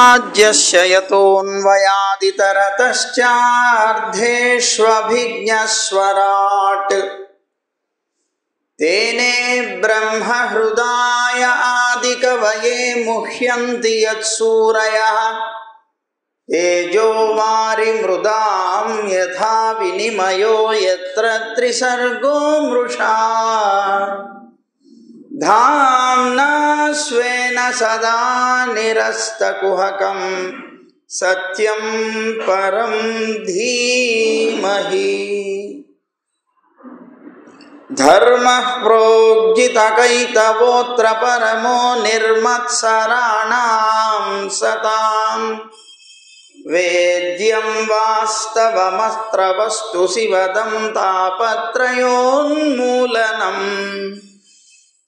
రాజ్యస్య యతోన్వయాదితరతశ్చార్ధేష్వభిజ్ఞస్వరాట్ తేనే బ్రహ్మ హృదాయ ఆదికవయే ముహ్యంతి యత్సూరయః తేజో వారిమృదాం యథా వినిమయో యత్ర త్రిసర్గో మృషా ధామ్నా స్వేన సదా నిరస్తకుహకం సత్యం పరం ధీమహి. ధర్మః ప్రోజ్జితకైతవోత్ర పరమో నిర్మత్సరాణాం సతాం వేద్యం వాస్తవమస్త్ర వస్తు శివదం తాపత్రయోన్మూలనం.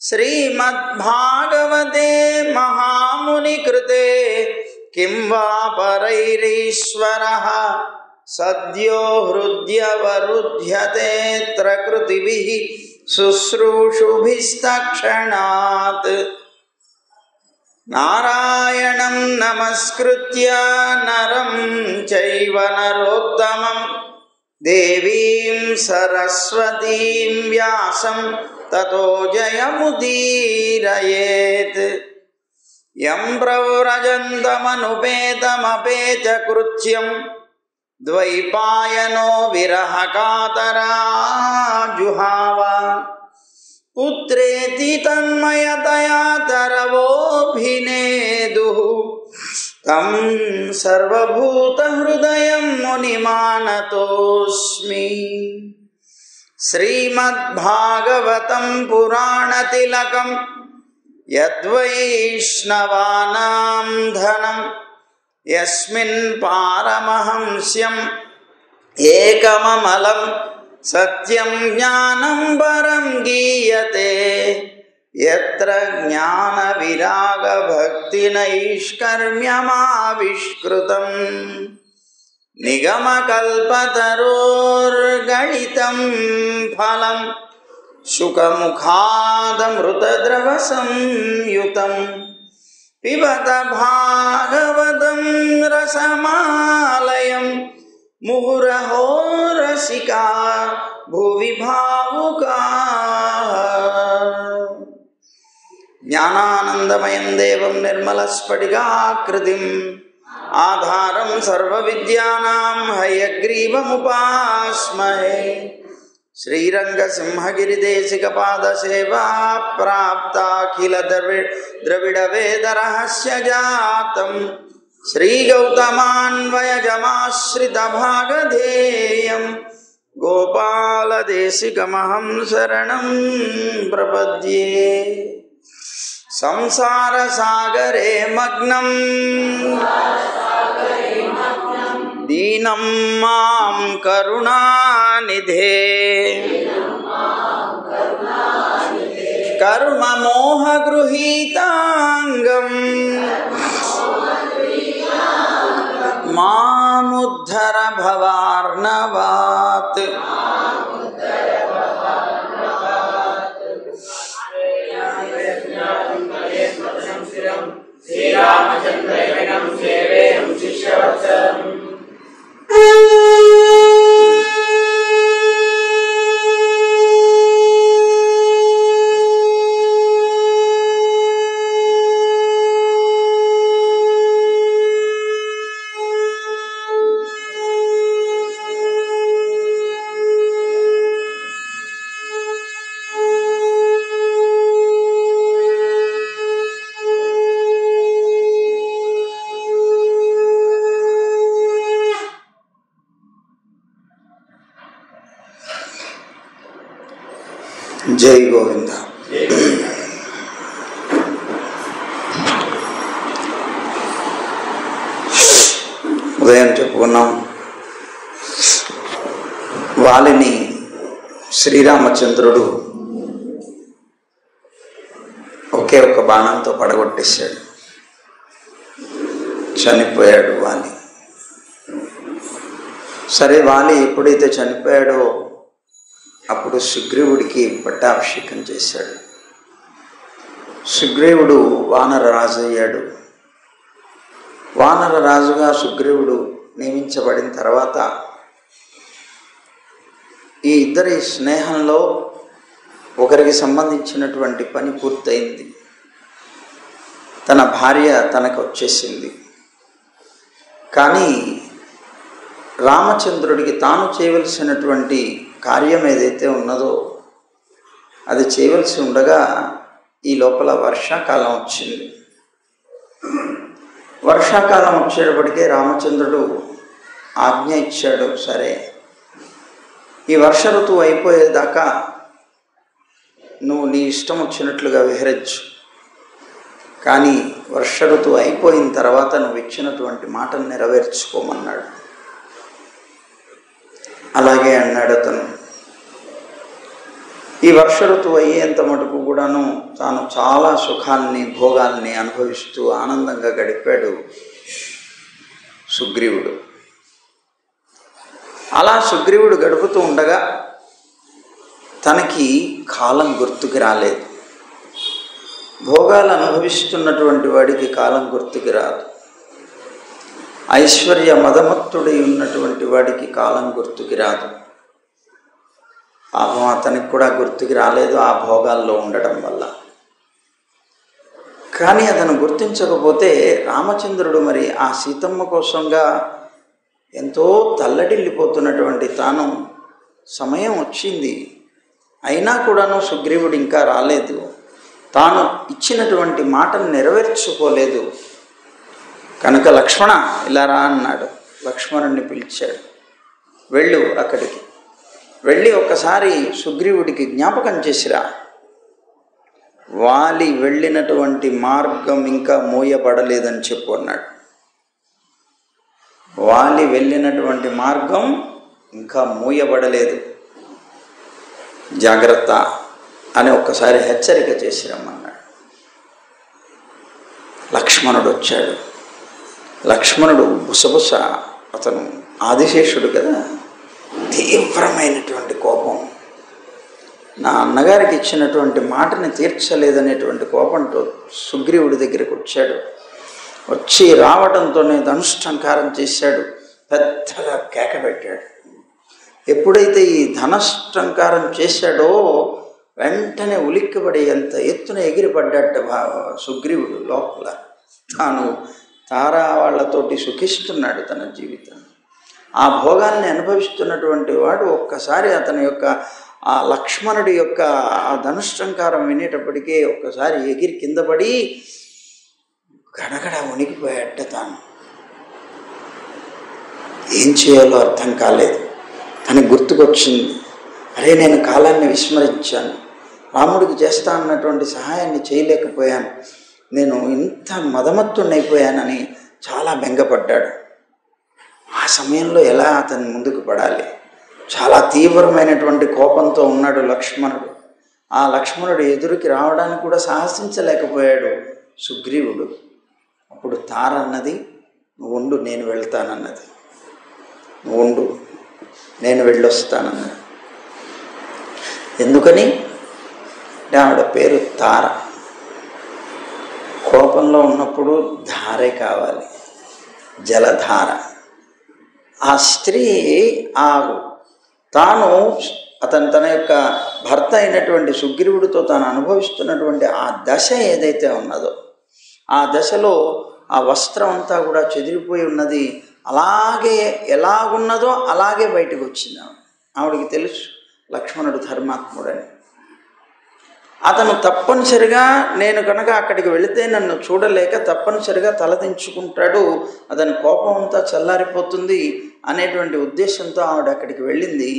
శ్రీమద్భాగవతే మహామునికృతే కిం వా పరైరీశ్వరః సద్యో హృద్యవరుధ్యతేత్ర కృతిభిః శుశ్రూషుభిస్తక్షణాత్. నారాయణం నమస్కృత్య నరం చైవ నరోత్తమం దేవీం సరస్వతీం వ్యాసం తతో జయముదీరయేత్. యం ప్రవ్రజन्तమనుపేతమపేత కృత్యం ద్వైపాయనో విరహకాతరాజుహావ. పుత్రేతి తన్మయతయా తరవోభినేదుః తం సర్వభూతహృదయం మునిమానతోస్మి. శ్రీమద్భాగవతం పురాణతిలకం యద్వైష్ణవానాం ధనం యస్మిన్ పారమహంస్యం ఏకమమలం సత్యం జ్ఞానం పరం గీయతే యత్ర జ్ఞాన విరాగ భక్తి నైష్కర్మ్యమావిష్కృతం. నిగమకల్పతరోర్గళితం ఫలం శుకముఖాదమృతద్రవ సంయుతం. పిబత భాగవతం రసమాలయం ముహురహో రసికా భువి భావుకాః. జ్ఞానానందమయం దేవం నిర్మలస్ఫటికాకృతిం ఆధారం సర్వవిద్యానాం హయగ్రీవముపాస్మహే. శ్రీరంగసింహగిరిదేశికపాదసేవా ప్రాప్తాఖిల ద్రవిడవేదరహస్య జాతం శ్రీగౌతమాన్వయజమాశ్రితభాగధేయం గోపాలదేశికమహం శరణం ప్రపద్యే. సంసారసాగరే మగ్నం దీనం మాం కరుణానిధే. కర్మమోహగృహీతాంగం మాముద్ధర భవార్ణవాత్. శ్రీరామచంద్రయనం సేవేయం శిష్యవత్సలం. జై గోవింద. ఉదయం చెప్పుకున్నాం, వాలిని శ్రీరామచంద్రుడు ఒకే ఒక బాణంతో పడగొట్టేశాడు, చనిపోయాడు వాలి. సరే, వాలి ఎప్పుడైతే చనిపోయాడో అప్పుడు సుగ్రీవుడికి పట్టాభిషేకం చేశాడు. సుగ్రీవుడు వానర రాజు అయ్యాడు. వానర రాజుగా సుగ్రీవుడు నియమించబడిన తర్వాత ఈ ఇద్దరి స్నేహంలో ఒకరికి సంబంధించినటువంటి పని పూర్తయింది. తన భార్య తనకు వచ్చేసింది. కానీ రామచంద్రుడికి తాను చేయవలసినటువంటి కార్యం ఏదైతే ఉన్నదో అది చేయవలసి ఉండగా ఈ లోపల వర్షాకాలం వచ్చింది. వర్షాకాలం వచ్చేటప్పటికే రామచంద్రుడు ఆజ్ఞ ఇచ్చాడు, సరే ఈ వర్ష ఋతువు అయిపోయేదాకా నువ్వు నీ ఇష్టం వచ్చినట్లుగా విహరించు, కానీ వర్ష ఋతువు అయిపోయిన తర్వాత నువ్వు ఇచ్చినటువంటి మాటను నెరవేర్చుకోమన్నాడు. అలాగే అన్నాడు అతను. ఈ వర్ష ఋతువు అయ్యేంత మటుకు కూడాను తాను చాలా సుఖాల్ని భోగాల్ని అనుభవిస్తూ ఆనందంగా గడిపాడు సుగ్రీవుడు. అలా సుగ్రీవుడు గడుపుతూ ఉండగా తనకి కాలం గుర్తుకి రాలేదు. భోగాలు అనుభవిస్తున్నటువంటి వాడికి కాలం గుర్తుకి రాదు. ఐశ్వర్య మదమత్తుడై ఉన్నటువంటి వాడికి కాలం గుర్తుకి రాదు. పాపం అతనికి కూడా గుర్తుకి రాలేదు ఆ భోగాల్లో ఉండడం వల్ల. కానీ అతను గుర్తించకపోతే రామచంద్రుడు మరి ఆ సీతమ్మ కోసంగా ఎంతో తల్లడిల్లిపోతున్నటువంటి తాను సమయం వచ్చింది, అయినా కూడాను సుగ్రీవుడు ఇంకా రాలేదు, తాను ఇచ్చినటువంటి మాటను నెరవేర్చుకోలేదు. కనుక లక్ష్మణ ఇలా రా అన్నాడు. లక్ష్మణుడిని పిలిచాడు. వెళ్ళు, అక్కడికి వెళ్ళి ఒక్కసారి సుగ్రీవుడికి జ్ఞాపకం చేసిరా, వాలి వెళ్ళినటువంటి మార్గం ఇంకా మూయబడలేదని చెప్పు అన్నాడు. వాలి వెళ్ళినటువంటి మార్గం ఇంకా మూయబడలేదు, జాగ్రత్త అని ఒక్కసారి హెచ్చరిక చేసిరమ్మన్నాడు. లక్ష్మణుడు వచ్చాడు. లక్ష్మణుడు బుసబుస, అతను ఆదిశేషుడు కదా, తీవ్రమైనటువంటి కోపం, నా అన్నగారికి ఇచ్చినటువంటి మాటని తీర్చలేదనేటువంటి కోపంతో సుగ్రీవుడి దగ్గరికి వచ్చాడు. వచ్చి రావడంతోనే ధనుష్టంకారం చేశాడు, పెద్దగా కేక పెట్టాడు. ఎప్పుడైతే ఈ ధనుష్టంకారం చేశాడో వెంటనే ఉలిక్కిపడి ఎంత ఎత్తున ఎగిరిపడ్డాట సుగ్రీవుడు. లోపల తాను తారా వాళ్లతోటి సుఖిస్తున్నాడు తన జీవితం. ఆ భోగాల్ని అనుభవిస్తున్నటువంటి వాడు ఒక్కసారి అతని యొక్క ఆ లక్ష్మణుడి యొక్క ఆ ధనుష్టంకారం వినేటప్పటికే ఒక్కసారి ఎగిరి కింద పడి గడగడ వణికిపోయాట. తాను ఏం చేయాలో అర్థం కాలేదు. తనకు గుర్తుకొచ్చింది, అరే నేను కాలాన్ని విస్మరించాను, రాముడికి చేస్తా అన్నటువంటి సహాయాన్ని చేయలేకపోయాను, నేను ఇంత మదమత్తునైపోయానని చాలా బెంగపడ్డాడు. ఆ సమయంలో ఎలా అతను ముందుకు పడాలి? చాలా తీవ్రమైనటువంటి కోపంతో ఉన్నాడు లక్ష్మణుడు. ఆ లక్ష్మణుడు ఎదురుకి రావడానికి కూడా సాహసించలేకపోయాడు సుగ్రీవుడు. అప్పుడు తారన్నది, నువ్వు ఉండు నేను వెళ్తానన్నది, నువ్వు ఉండు నేను వెళ్ళొస్తానన్నది. ఎందుకని అంటే ఆవిడ పేరు తార. కోపంలో ఉన్నప్పుడు ధారే కావాలి, జలధార. ఆ స్త్రీ తాను తన యొక్క భర్త అయినటువంటి సుగ్రీవుడితో తాను అనుభవిస్తున్నటువంటి ఆ దశ ఏదైతే ఉన్నదో ఆ దశలో ఆ వస్త్రం అంతా కూడా చెదిరిపోయి ఉన్నది. అలాగే ఎలాగున్నదో అలాగే బయటకు వచ్చింది. ఆవిడికి తెలుసు లక్ష్మణుడు ధర్మాత్ముడని. అతను తప్పనిసరిగా నేను కనుక అక్కడికి వెళితే నన్ను చూడలేక తప్పనిసరిగా తలదించుకుంటాడు, అతని కోపం అంతా చల్లారిపోతుంది అనేటువంటి ఉద్దేశంతో ఆవిడ అక్కడికి వెళ్ళింది.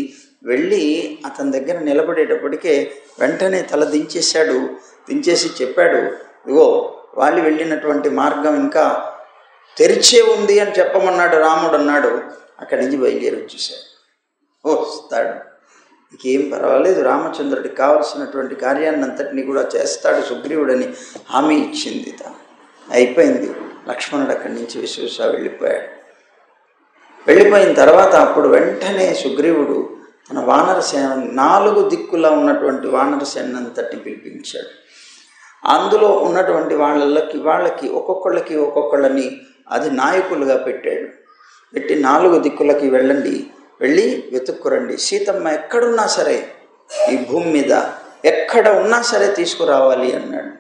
వెళ్ళి అతని దగ్గర నిలబడేటప్పటికే వెంటనే తల దించేశాడు. దించేసి చెప్పాడు, ఇగో వాళ్ళు వెళ్ళినటువంటి మార్గం ఇంకా తెరిచే ఉంది అని చెప్పమన్నాడు రాముడు అన్నాడు. అక్కడి నుంచి బయలుదేరి వచ్చేసాడు. వస్తాడు, ఇంకేం పర్వాలేదు, రామచంద్రుడికి కావలసినటువంటి కార్యాన్ని అంతటినీ కూడా చేస్తాడు సుగ్రీవుడని హామీ ఇచ్చింది. అయిపోయింది. లక్ష్మణుడు అక్కడి నుంచి విశ్వస వెళ్ళిపోయాడు. వెళ్ళిపోయిన తర్వాత అప్పుడు వెంటనే సుగ్రీవుడు తన వానరసేన 4 దిక్కులా ఉన్నటువంటి వానరసేనంతటిని పిలిపించాడు. అందులో ఉన్నటువంటి వాళ్ళకి ఒక్కొక్కళ్ళని అది నాయకులుగా పెట్టాడు. పెట్టి 4 దిక్కులకి వెళ్ళండి, వెళ్ళి వెతుక్కురండి, సీతమ్మ ఎక్కడున్నా సరే ఈ భూమి మీద ఎక్కడ ఉన్నా సరే తీసుకురావాలి అన్నాడు.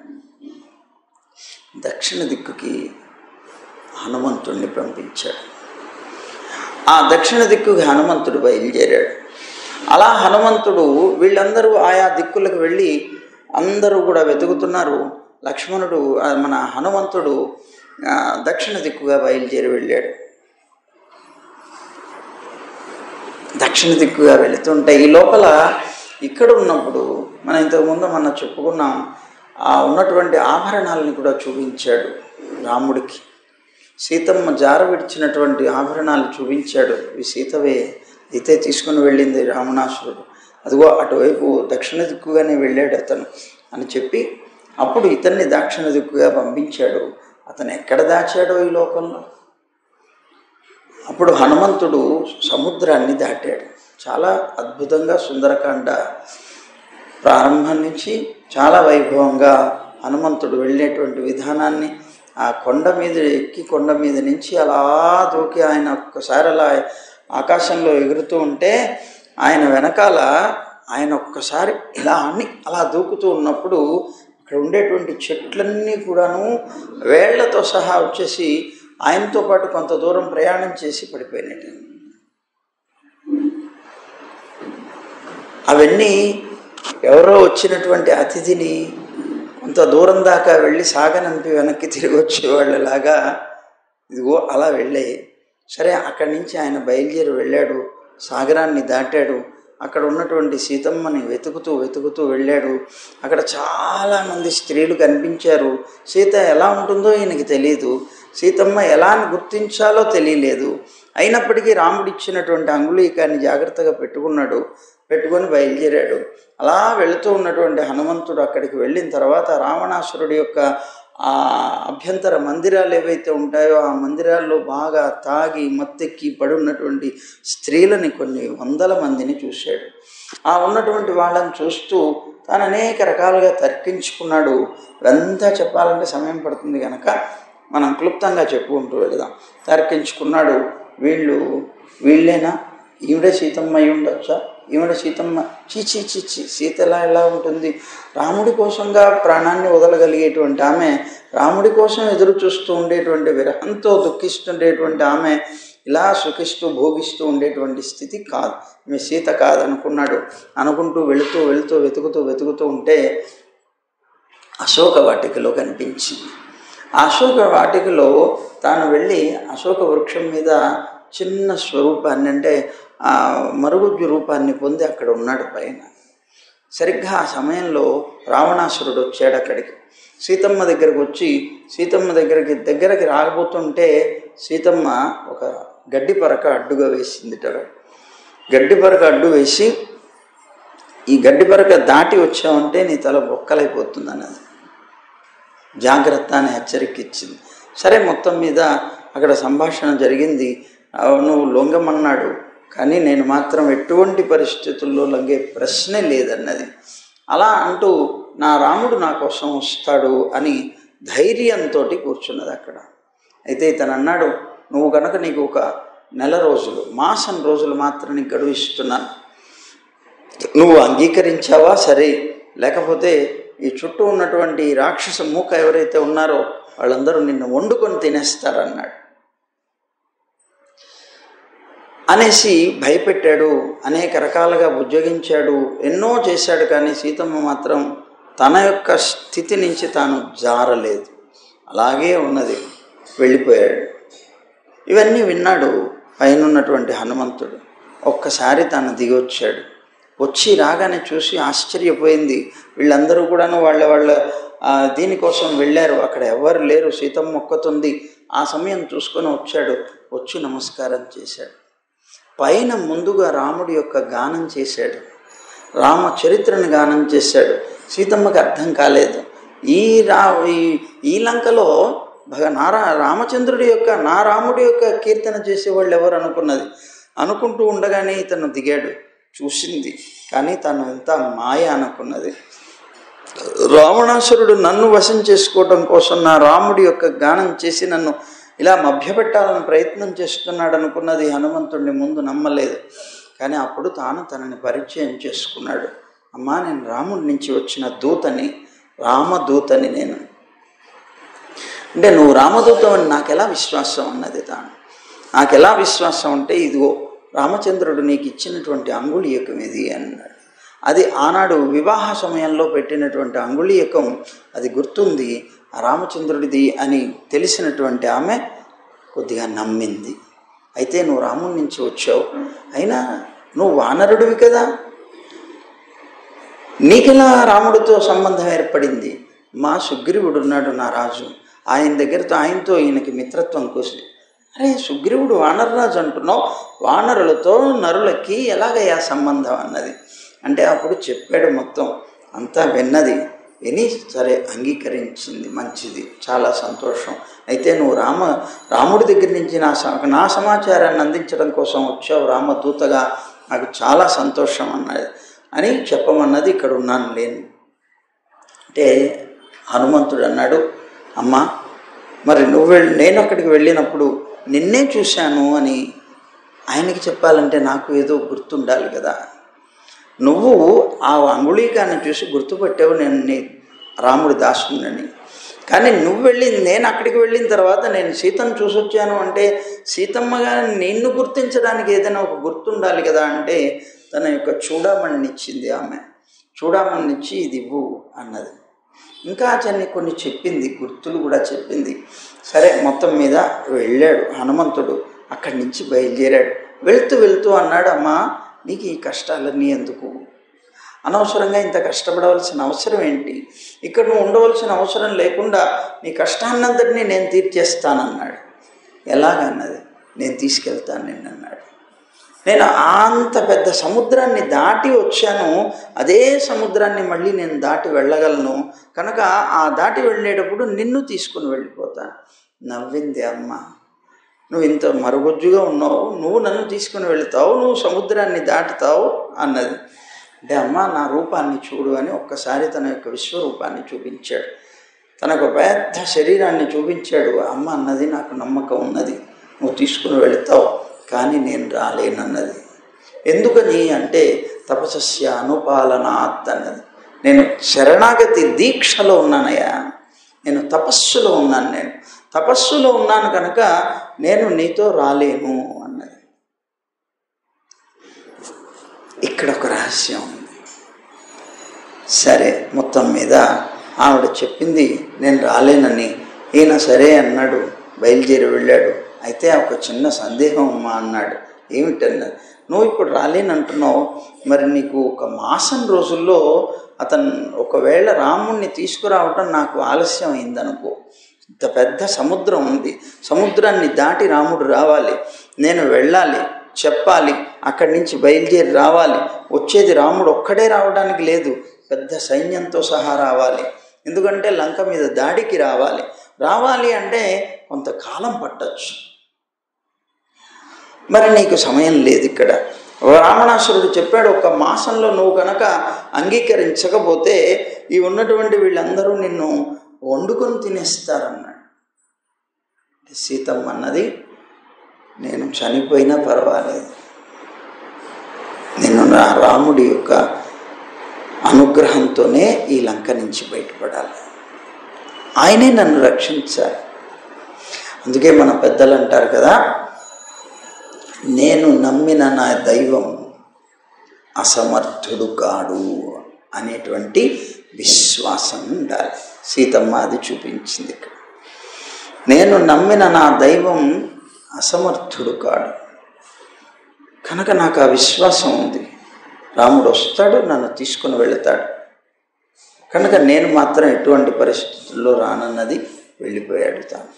దక్షిణ దిక్కుకి హనుమంతుడిని పంపించాడు. ఆ దక్షిణ దిక్కుకి హనుమంతుడు బయలుదేరాడు. అలా హనుమంతుడు వీళ్ళందరూ ఆయా దిక్కులకు వెళ్ళి అందరూ కూడా వెతుకుతున్నారు. లక్ష్మణుడు మన హనుమంతుడు దక్షిణ దిక్కుగా బయలుదేరి వెళ్ళాడు. దక్షిణ దిక్కుగా వెళుతుంటే ఈ లోపల ఇక్కడ ఉన్నప్పుడు మనం ఇంతకుముందు మనం చెప్పుకున్నాం, ఆ ఉన్నటువంటి ఆభరణాలని కూడా చూపించాడు రాముడికి. సీతమ్మ జార విడిచినటువంటి ఆభరణాలు చూపించాడు. ఇవి సీతవే, అయితే తీసుకుని వెళ్ళింది రావణాసురుడు, అదిగో అటువైపు దక్షిణ దిక్కుగానే వెళ్ళాడు అతను అని చెప్పి అప్పుడు ఇతన్ని దక్షిణ దిక్కుగా పంపించాడు. అతను ఎక్కడ దాచాడో ఈ లోకంలో. అప్పుడు హనుమంతుడు సముద్రాన్ని దాటాడు. చాలా అద్భుతంగా సుందరకాండ ప్రారంభం నుంచి చాలా వైభవంగా హనుమంతుడు వెళ్ళేటువంటి విధానాన్ని, ఆ కొండ మీద ఎక్కి కొండ మీద నుంచి అలా దూకి ఆయన ఒక్కసారి అలా ఆకాశంలో ఎగురుతూ ఉంటే ఆయన వెనకాల ఆయన ఒక్కసారి ఇలా అని అలా దూకుతూ ఉన్నప్పుడు అక్కడ ఉండేటువంటి చెట్లన్నీ కూడాను వేళ్లతో సహా వచ్చేసి ఆయనతో పాటు కొంత దూరం ప్రయాణం చేసి పడిపోయినట్టు. అవన్నీ ఎవరో వచ్చినటువంటి అతిథిని కొంత దూరం దాకా వెళ్ళి సాగనంపి వెనక్కి తిరిగి వచ్చేవాళ్ళలాగా ఇదిగో అలా వెళ్ళాయి. సరే, అక్కడి నుంచి ఆయన బయలుదేరి వెళ్ళాడు, సాగరాన్ని దాటాడు. అక్కడ ఉన్నటువంటి సీతమ్మని వెతుకుతూ వెతుకుతూ వెళ్ళాడు. అక్కడ చాలామంది స్త్రీలు కనిపించారు. సీత ఎలా ఉంటుందో ఈయనకి తెలియదు, సీతమ్మ ఎలా గుర్తించాలో తెలియలేదు. అయినప్పటికీ రాముడిచ్చినటువంటి అంగుళీకాన్ని జాగ్రత్తగా పెట్టుకొని బయలుదేరాడు. అలా వెళుతూ ఉన్నటువంటి హనుమంతుడు అక్కడికి వెళ్ళిన తర్వాత రావణాసురుడి యొక్క ఆ అభ్యంతర మందిరాలు ఏవైతే ఉంటాయో ఆ మందిరాల్లో బాగా తాగి మత్తెక్కి పడున్నటువంటి స్త్రీలని కొన్ని 100 మందిని చూశాడు. ఆ ఉన్నటువంటి వాళ్ళని చూస్తూ తాను అనేక రకాలుగా తర్కించుకున్నాడు. ఇదంతా చెప్పాలంటే సమయం పడుతుంది కనుక మనం క్లుప్తంగా చెప్పుకుంటూ వెళదాం. తర్కించుకున్నాడు. వీళ్ళేనా, ఈవిడ సీతమ్మ అయి ఉండొచ్చా, ఈవిడ సీతమ్మ, చీచి సీత ఎలా ఉంటుంది, రాముడి కోసంగా ప్రాణాన్ని వదలగలిగేటువంటి ఆమె, రాముడి కోసం ఎదురు చూస్తూ ఉండేటువంటి విరహంతో దుఃఖిస్తుండేటువంటి ఆమె ఇలా సుఖిస్తూ భోగిస్తూ ఉండేటువంటి స్థితి కాదు, ఈమె సీత కాదనుకున్నాడు. అనుకుంటూ వెతుకుతూ ఉంటే అశోక వాటికలో కనిపించింది. ఆ అశోక వాటికలో తాను వెళ్ళి అశోక వృక్షం మీద చిన్న స్వరూపాన్ని, అంటే ఆ మరుగుజ్జు రూపాన్ని పొంది అక్కడ ఉన్నాడు పైన. సరిగ్గా ఆ సమయంలో రావణాసురుడు వచ్చాడు అక్కడికి. సీతమ్మ దగ్గరకు వచ్చి సీతమ్మ దగ్గరికి రాకపోతుంటే సీతమ్మ ఒక గడ్డి పరక అడ్డుగా వేసింది. గడ్డి పరక అడ్డు వేసి, ఈ గడ్డి పరక దాటి వచ్చావంటే నీ తల బొక్కలైపోతుంది అన్నది. జాగ్రత్త అని హెచ్చరిక ఇచ్చింది. సరే, మొత్తం మీద అక్కడ సంభాషణ జరిగింది. నువ్వు లొంగమన్నాడు, కానీ నేను మాత్రం ఎటువంటి పరిస్థితుల్లో లొంగే ప్రశ్నే లేదన్నది. అలా అంటూ నా రాముడు నా కోసం వస్తాడు అని ధైర్యంతో కూర్చున్నది అక్కడ. అయితే ఇతను అన్నాడు, నువ్వు కనుక నీకు ఒక 1 నెల రోజులు, మాసం రోజులు మాత్రం నీకు గడువు ఇస్తున్నాను, నువ్వు అంగీకరించావా సరే, లేకపోతే ఈ చుట్టూ ఉన్నటువంటి రాక్షస మూక ఎవరైతే ఉన్నారో వాళ్ళందరూ నిన్ను వండుకొని తినేస్తారన్నాడు. అనేసి భయపెట్టాడు, అనేక రకాలుగా ఉద్యోగించాడు, ఎన్నో చేశాడు. కానీ సీతమ్మ మాత్రం తన యొక్క స్థితి నుంచి తాను జారలేదు, అలాగే ఉన్నది, వెళ్ళిపోయాడు. ఇవన్నీ విన్నాడు పైనున్నటువంటి హనుమంతుడు. ఒక్కసారి తాను దిగి వచ్చాడు. వచ్చి రాగానే చూసి ఆశ్చర్యపోయింది. వీళ్ళందరూ కూడాను వాళ్ళ దీనికోసం వెళ్ళారు. అక్కడ ఎవరు లేరు, సీతమ్మ ఒక్కతుంది. ఆ సమయం చూసుకొని వచ్చాడు. వచ్చి నమస్కారం చేశాడు. పైన ముందుగా రాముడి యొక్క గానం చేశాడు, రామ చరిత్రను గానం చేశాడు. సీతమ్మకి అర్థం కాలేదు. ఈ లంకలో రామచంద్రుడి యొక్క నా రాముడి యొక్క కీర్తన చేసేవాళ్ళు ఎవరు అనుకున్నది. అనుకుంటూ ఉండగానే ఇతను దిగాడు. చూసింది, కానీ తను ఎంత మాయ అనుకున్నది. రావణాసురుడు నన్ను వశం చేసుకోవటం కోసం నా రాముడి యొక్క గానం చేసి నన్ను ఇలా మభ్యపెట్టాలని ప్రయత్నం చేస్తున్నాడు అనుకున్నది హనుమంతుడిని ముందు నమ్మలేదు. కానీ అప్పుడు తాను తనని పరిచయం చేసుకున్నాడు. అమ్మా, నేను రాముడి నుంచి వచ్చిన దూతని, రామదూతని నేను. అంటే నువ్వు రామదూతం అని నాకెలా విశ్వాసం అన్నది తాను. నాకెలా విశ్వాసం అంటే, ఇదిగో రామచంద్రుడు నీకు ఇచ్చినటువంటి అంగుళీయకం ఇది అన్నాడు. అది ఆనాడు వివాహ సమయంలో పెట్టినటువంటి అంగుళీయకం, అది గుర్తుంది, ఆ రామచంద్రుడిది అని తెలిసినటువంటి ఆమె కొద్దిగా నమ్మింది. అయితే నువ్వు రాముడి నుంచి వచ్చావు, అయినా నువ్వు వానరుడివి కదా, నీకెలా రాముడితో సంబంధం ఏర్పడింది? మా సుగ్రీవుడు ఉన్నాడు నా రాజు, ఆయనతో ఈయనకి మిత్రత్వం కోసం. అరే, సుగ్రీవుడు వానరరాజు అంటున్నావు, వానరులతో నరులకి ఎలాగయ్యా సంబంధం అన్నది. అంటే అప్పుడు చెప్పాడు మొత్తం అంతా. విని సరే అంగీకరించింది. మంచిది, చాలా సంతోషం. అయితే నువ్వు రాముడి దగ్గర నుంచి నా సమాచారాన్ని అందించడం కోసం వచ్చావు రామదూతగా, నాకు చాలా సంతోషం అన్నది అని చెప్పమన్నది. ఇక్కడ ఉన్నాను లేను అంటే హనుమంతుడు అన్నాడు, అమ్మా మరి నేను అక్కడికి వెళ్ళినప్పుడు నిన్నే చూశాను అని ఆయనకి చెప్పాలంటే నాకు ఏదో గుర్తుండాలి కదా. నువ్వు ఆ అంగుళీకాన్ని చూసి గుర్తుపెట్టావు నేను రాముడి దాసుని. కానీ నేను అక్కడికి వెళ్ళిన తర్వాత నేను సీతను చూసి వచ్చాను అంటే సీతమ్మగా నిన్ను గుర్తించడానికి ఏదైనా ఒక గుర్తుండాలి కదా. అంటే తన యొక్క చూడామణినిచ్చింది ఆమె. చూడామణినిచ్చి ఇది ఇవ్వు అన్నది. ఇంకా కొన్ని చెప్పింది, గుర్తులు కూడా చెప్పింది. సరే, మొత్తం మీద వెళ్ళాడు హనుమంతుడు. అక్కడి నుంచి బయలుదేరాడు. వెళ్తూ అన్నాడు, అమ్మా నీకు ఈ కష్టాలన్నీ ఎందుకు? అనవసరంగా ఇంత కష్టపడవలసిన అవసరం ఏంటి? ఇక్కడ నువ్వు ఉండవలసిన అవసరం లేకుండా నీ కష్టాన్నంతటినీ నేను తీర్చేస్తానన్నాడు. ఎలాగన్నది, నేను తీసుకెళ్తాను నిన్ను అన్నాడు. నేను అంత పెద్ద సముద్రాన్ని దాటి వచ్చాను, అదే సముద్రాన్ని మళ్ళీ నేను దాటి వెళ్ళగలను కనుక ఆ దాటి వెళ్ళేటప్పుడు నిన్ను తీసుకుని వెళ్ళిపోతాను. నవ్వింది అమ్మ. నువ్వు ఇంత మరుగుజ్జుగా ఉన్నావు, నువ్వు నన్ను తీసుకుని వెళుతావు, నువ్వు సముద్రాన్ని దాటుతావు అన్నది. అంటే అమ్మ నా రూపాన్ని చూడు అని ఒక్కసారి తన యొక్క విశ్వరూపాన్ని చూపించాడు. తనకు పెద్ద శరీరాన్ని చూపించాడు. అమ్మ అన్నది, నాకు నమ్మకం ఉన్నది, నువ్వు తీసుకుని వెళుతావు, కానీ నేను రాలేనన్నది. ఎందుకని అంటే తపస్య అనుపాలనాత్ అన్నది. నేను శరణాగతి దీక్షలో ఉన్నానయ్యా, నేను తపస్సులో ఉన్నాను, నేను తపస్సులో ఉన్నాను కనుక నేను నీతో రాలేను అన్నది. ఇక్కడ ఒక రహస్యం ఉంది. సరే, మొత్తం మీద ఆవిడ చెప్పింది నేను రాలేనని. ఈయన సరే అన్నాడు, బయలుదేరి వెళ్ళాడు. అయితే ఒక చిన్న సందేహం అమ్మా అన్నాడు. ఏమిటన్నది, నువ్వు ఇప్పుడు రాలేనంటున్నావు, మరి నీకు 1 మాసం రోజుల్లో అతను ఒకవేళ రాముణ్ణి తీసుకురావటం నాకు ఆలస్యం అయిందనుకో, ఇంత పెద్ద సముద్రం ఉంది, సముద్రాన్ని దాటి రాముడు రావాలి, నేను వెళ్ళాలి, చెప్పాలి, అక్కడి నుంచి బయలుదేరి రావాలి. వచ్చేది రాముడు ఒక్కడే రావడానికి లేదు, పెద్ద సైన్యంతో సహా రావాలి. ఎందుకంటే లంక మీద దాడికి రావాలి అంటే కొంతకాలం పట్టచ్చు. మరి నీకు సమయం లేదు. ఇక్కడ రావణాసురుడు చెప్పాడు, 1 మాసంలో నువ్వు కనుక అంగీకరించకపోతే ఈ ఉన్నటువంటి వీళ్ళందరూ నిన్ను వండుకొని తినేస్తారన్నాడు. సీతమ్మ అన్నది, నేను చనిపోయినా పర్వాలేదు, నేను నా రాముడి యొక్క అనుగ్రహంతోనే ఈ లంక నుంచి బయటపడాలి, ఆయనే నన్ను రక్షించాలి. అందుకే మన పెద్దలు అంటారు కదా, నేను నమ్మిన నా దైవం అసమర్థుడు కాడు అనేటువంటి విశ్వాసం ఉండాలి. సీతమ్మ అది చూపించింది ఇక్కడ. నేను నమ్మిన నా దైవం అసమర్థుడు కాడు కనుక నాకు ఆ విశ్వాసం ఉంది. రాముడు వస్తాడు, నన్ను తీసుకుని వెళతాడు కనుక నేను మాత్రం ఎటువంటి పరిస్థితుల్లో రానన్నది. వెళ్ళిపోయాడు. తాను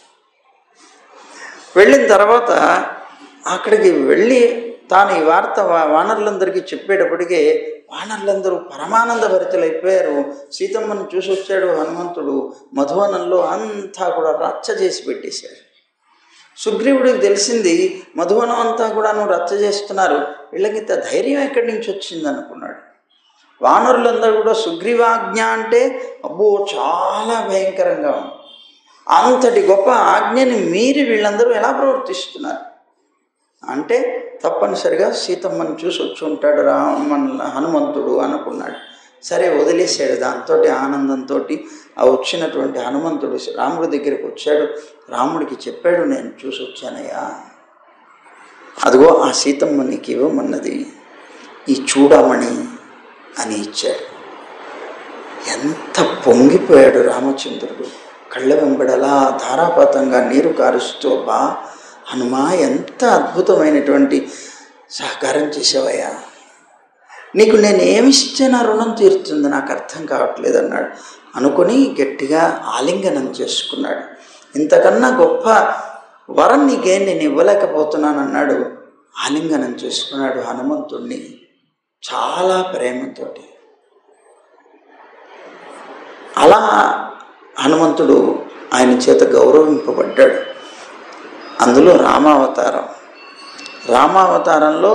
వెళ్ళిన తర్వాత అక్కడికి వెళ్ళి తాను ఈ వార్త వానరులందరికీ చెప్పేటప్పటికే వానరులందరూ పరమానంద భరితులైపోయారు. సీతమ్మను చూసి వచ్చాడు హనుమంతుడు, మధువనంలో అంతా కూడా రచ్చ చేసి పెట్టేశాడు. సుగ్రీవుడికి తెలిసింది, మధువనం అంతా కూడాను రచ్చ చేస్తున్నారు, వీళ్ళకింత ధైర్యం ఎక్కడి నుంచి వచ్చింది అనుకున్నాడు. వానరులందరూ కూడా సుగ్రీవాజ్ఞ అంటే అబ్బో చాలా భయంకరంగా ఉంది. అంతటి గొప్ప ఆజ్ఞని మీరి వీళ్ళందరూ ఎలా ప్రవర్తిస్తున్నారు అంటే తప్పనిసరిగా సీతమ్మని చూసి వచ్చి ఉంటాడు హనుమంతుడు అనుకున్నాడు. సరే వదిలేసాడు. దాంతో ఆనందంతో ఆ వచ్చినటువంటి హనుమంతుడు రాముడి దగ్గరికి వచ్చాడు. రాముడికి చెప్పాడు, నేను చూసి వచ్చానయ్యా, అదిగో ఆ సీతమ్మ నీకు ఇవ్వమన్నది, ఈ చూడమణి అని ఇచ్చాడు. ఎంత పొంగిపోయాడు రామచంద్రుడు. కళ్ళ వెంబడలా ధారాపాతంగా నీరు కారుస్తూ, బా హనుమా ఎంత అద్భుతమైనటువంటి సహకారం చేసావయ్యా, నీకు నేను ఏమిస్తే నా రుణం తీరుతుంది నాకు అర్థం కావట్లేదు అన్నాడు. అనుకొని గట్టిగా ఆలింగనం చేసుకున్నాడు. ఇంతకన్నా గొప్ప వరం నీకేం నేను ఇవ్వలేకపోతున్నాను అన్నాడు. ఆలింగనం చేసుకున్నాడు హనుమంతుడిని చాలా ప్రేమతోటి. అలా హనుమంతుడు ఆయన చేత గౌరవింపబడ్డాడు. అందులో రామావతారంలో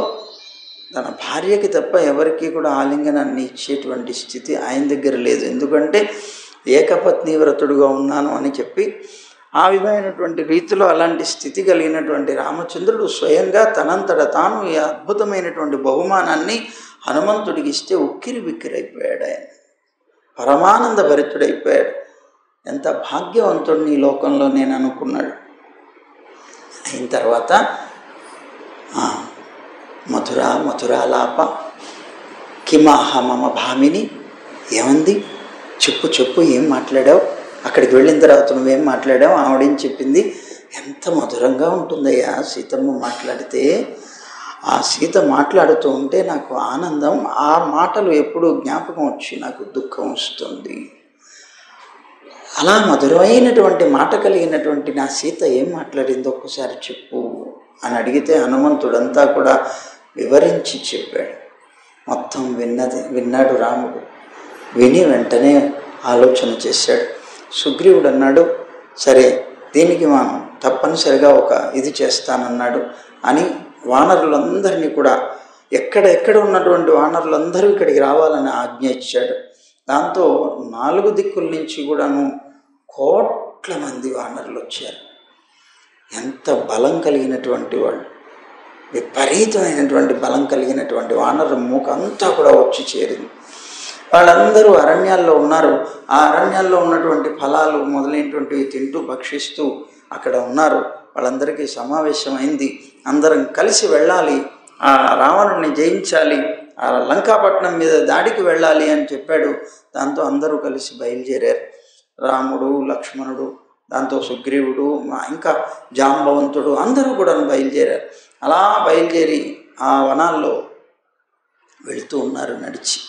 తన భార్యకి తప్ప ఎవరికి కూడా ఆలింగనాన్ని ఇచ్చేటువంటి స్థితి ఆయన దగ్గర లేదు. ఎందుకంటే ఏకపత్ని వ్రతుడుగా ఉన్నాను అని చెప్పి ఆ విధమైనటువంటి రీతిలో అలాంటి స్థితి కలిగినటువంటి రామచంద్రుడు స్వయంగా తనంతట తాను ఈ అద్భుతమైనటువంటి బహుమానాన్ని హనుమంతుడికి ఇస్తే ఉక్కిరి బిక్కిరైపోయాడు. ఆయన పరమానంద భరితుడైపోయాడు. ఎంత భాగ్యవంతుడిని ఈ లోకంలో నేను అనుకున్నాడు. అయిన తర్వాత మధురాలాప కిమాహ మమ భామిని, ఏమంది చెప్పు ఏం మాట్లాడావు, అక్కడికి వెళ్ళిన తర్వాత నువ్వేం మాట్లాడావు, ఆవిడేం చెప్పింది. ఎంత మధురంగా ఉంటుందయ్యా సీతమ్మ మాట్లాడితే. ఆ సీత మాట్లాడుతూ ఉంటే నాకు ఆనందం, ఆ మాటలు ఎప్పుడూ జ్ఞాపకం వచ్చి నాకు దుఃఖం వస్తుంది. అలా మధురమైనటువంటి మాట కలిగినటువంటి నా సీత ఏం మాట్లాడిందో ఒక్కసారి చెప్పు అని అడిగితే హనుమంతుడంతా కూడా వివరించి చెప్పాడు. మొత్తం విన్నాడు రాముడు. విని వెంటనే ఆలోచన చేశాడు. సుగ్రీవుడు అన్నాడు, సరే దీనికి మనం తప్పనిసరిగా ఒక ఇది చేస్తానన్నాడు అని వానరులందరినీ కూడా ఎక్కడ ఉన్నటువంటి వానరులందరూ ఇక్కడికి రావాలని ఆజ్ఞ ఇచ్చాడు. దాంతో 4 దిక్కుల నుంచి కూడాను కోట్ల మంది వానరులు వచ్చారు. ఎంత బలం కలిగినటువంటి వాళ్ళు, విపరీతమైనటువంటి బలం కలిగినటువంటి వానర మూక అంతా కూడా వచ్చి చేరింది. వాళ్ళందరూ అరణ్యాల్లో ఉన్నారు. ఆ అరణ్యాల్లో ఉన్నటువంటి ఫలాలు మొదలైనటువంటివి తింటూ భక్షిస్తూ అక్కడ ఉన్నారు. వాళ్ళందరికీ సమావేశమైంది. అందరం కలిసి వెళ్ళాలి, ఆ రావణుని జయించాలి, ఆ లంకాపట్నం మీద దాడికి వెళ్ళాలి అని చెప్పాడు. దాంతో అందరూ కలిసి బయలుదేరారు. రాముడు, లక్ష్మణుడు, దాంతో సుగ్రీవుడు, ఇంకా జాంబవంతుడు అందరూ కూడా బయలుదేరారు. అలా బయలుదేరి ఆ వనాల్లో వెళుతూ ఉన్నారు నడిచి.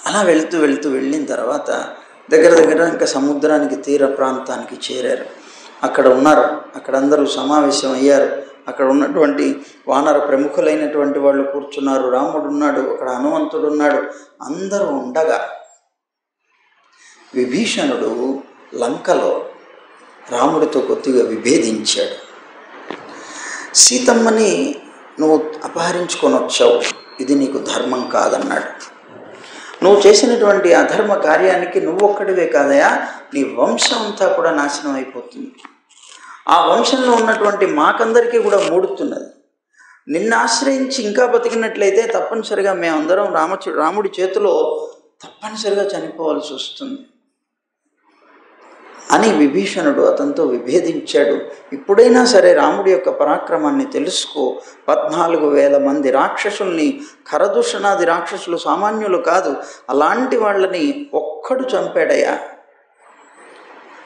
అలా వెళ్ళిన తర్వాత దగ్గర ఇంకా సముద్రానికి తీర ప్రాంతానికి చేరారు. అక్కడ ఉన్నారు. అక్కడ అందరూ సమావేశం అయ్యారు. అక్కడ ఉన్నటువంటి వానర ప్రముఖులైనటువంటి వాళ్ళు కూర్చున్నారు. రాముడు ఉన్నాడు, అక్కడ హనుమంతుడు ఉన్నాడు. అందరూ ఉండగా విభీషణుడు లంకలో రాముడితో కొద్దిగా విభేదించాడు. సీతమ్మని నువ్వు అపహరించుకొని వచ్చావు, ఇది నీకు ధర్మం కాదన్నాడు. నువ్వు చేసినటువంటి అధర్మ కార్యానికి నువ్వొక్కడివే కాదయా, నీ వంశం అంతా కూడా నాశనం అయిపోతుంది. ఆ వంశంలో ఉన్నటువంటి మాకందరికీ కూడా మూడుతున్నది. నిన్ను ఆశ్రయించి ఇంకా బతికినట్లయితే తప్పనిసరిగా మేమందరం రాముడి చేతిలో తప్పనిసరిగా చనిపోవాల్సి వస్తుంది అని విభీషణుడు అతనితో విభేదించాడు. ఇప్పుడైనా సరే రాముడి యొక్క పరాక్రమాన్ని తెలుసుకో. 14,000 మంది రాక్షసుల్ని, ఖరదూషణాది రాక్షసులు సామాన్యులు కాదు, అలాంటి వాళ్ళని ఒక్కడు చంపాడయ్యా.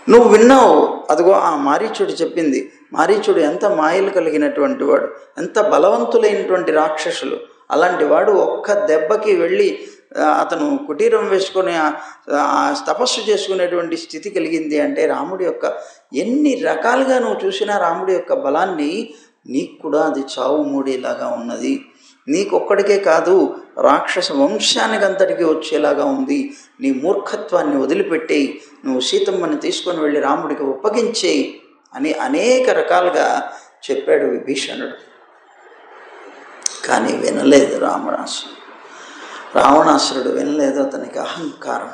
నువ్వు విన్నావు, అదిగో ఆ మారీచుడు చెప్పింది. మారీచుడు ఎంత మాయలు కలిగినటువంటి వాడు, ఎంత బలవంతులైనటువంటి రాక్షసులు. అలాంటి వాడు ఒక్క దెబ్బకి వెళ్ళి అతను కుటీరం వేసుకొని తపస్సు చేసుకునేటువంటి స్థితి కలిగింది అంటే రాముడి యొక్క ఎన్ని రకాలుగా నువ్వు చూసినా రాముడి యొక్క బలాన్ని నీకు కూడా అది చావు మూడేలాగా ఉన్నది. నీకొక్కడికే కాదు, రాక్షస వంశానికి అంతటికీ వచ్చేలాగా ఉంది. నీ మూర్ఖత్వాన్ని వదిలిపెట్టేయి, నువ్వు సీతమ్మని తీసుకొని వెళ్ళి రాముడికి ఒప్పగించేయి అని అనేక రకాలుగా చెప్పాడు విభీషణుడు. కానీ వినలేదు రావణాసురుడు వినలేదు. అతనికి అహంకారం.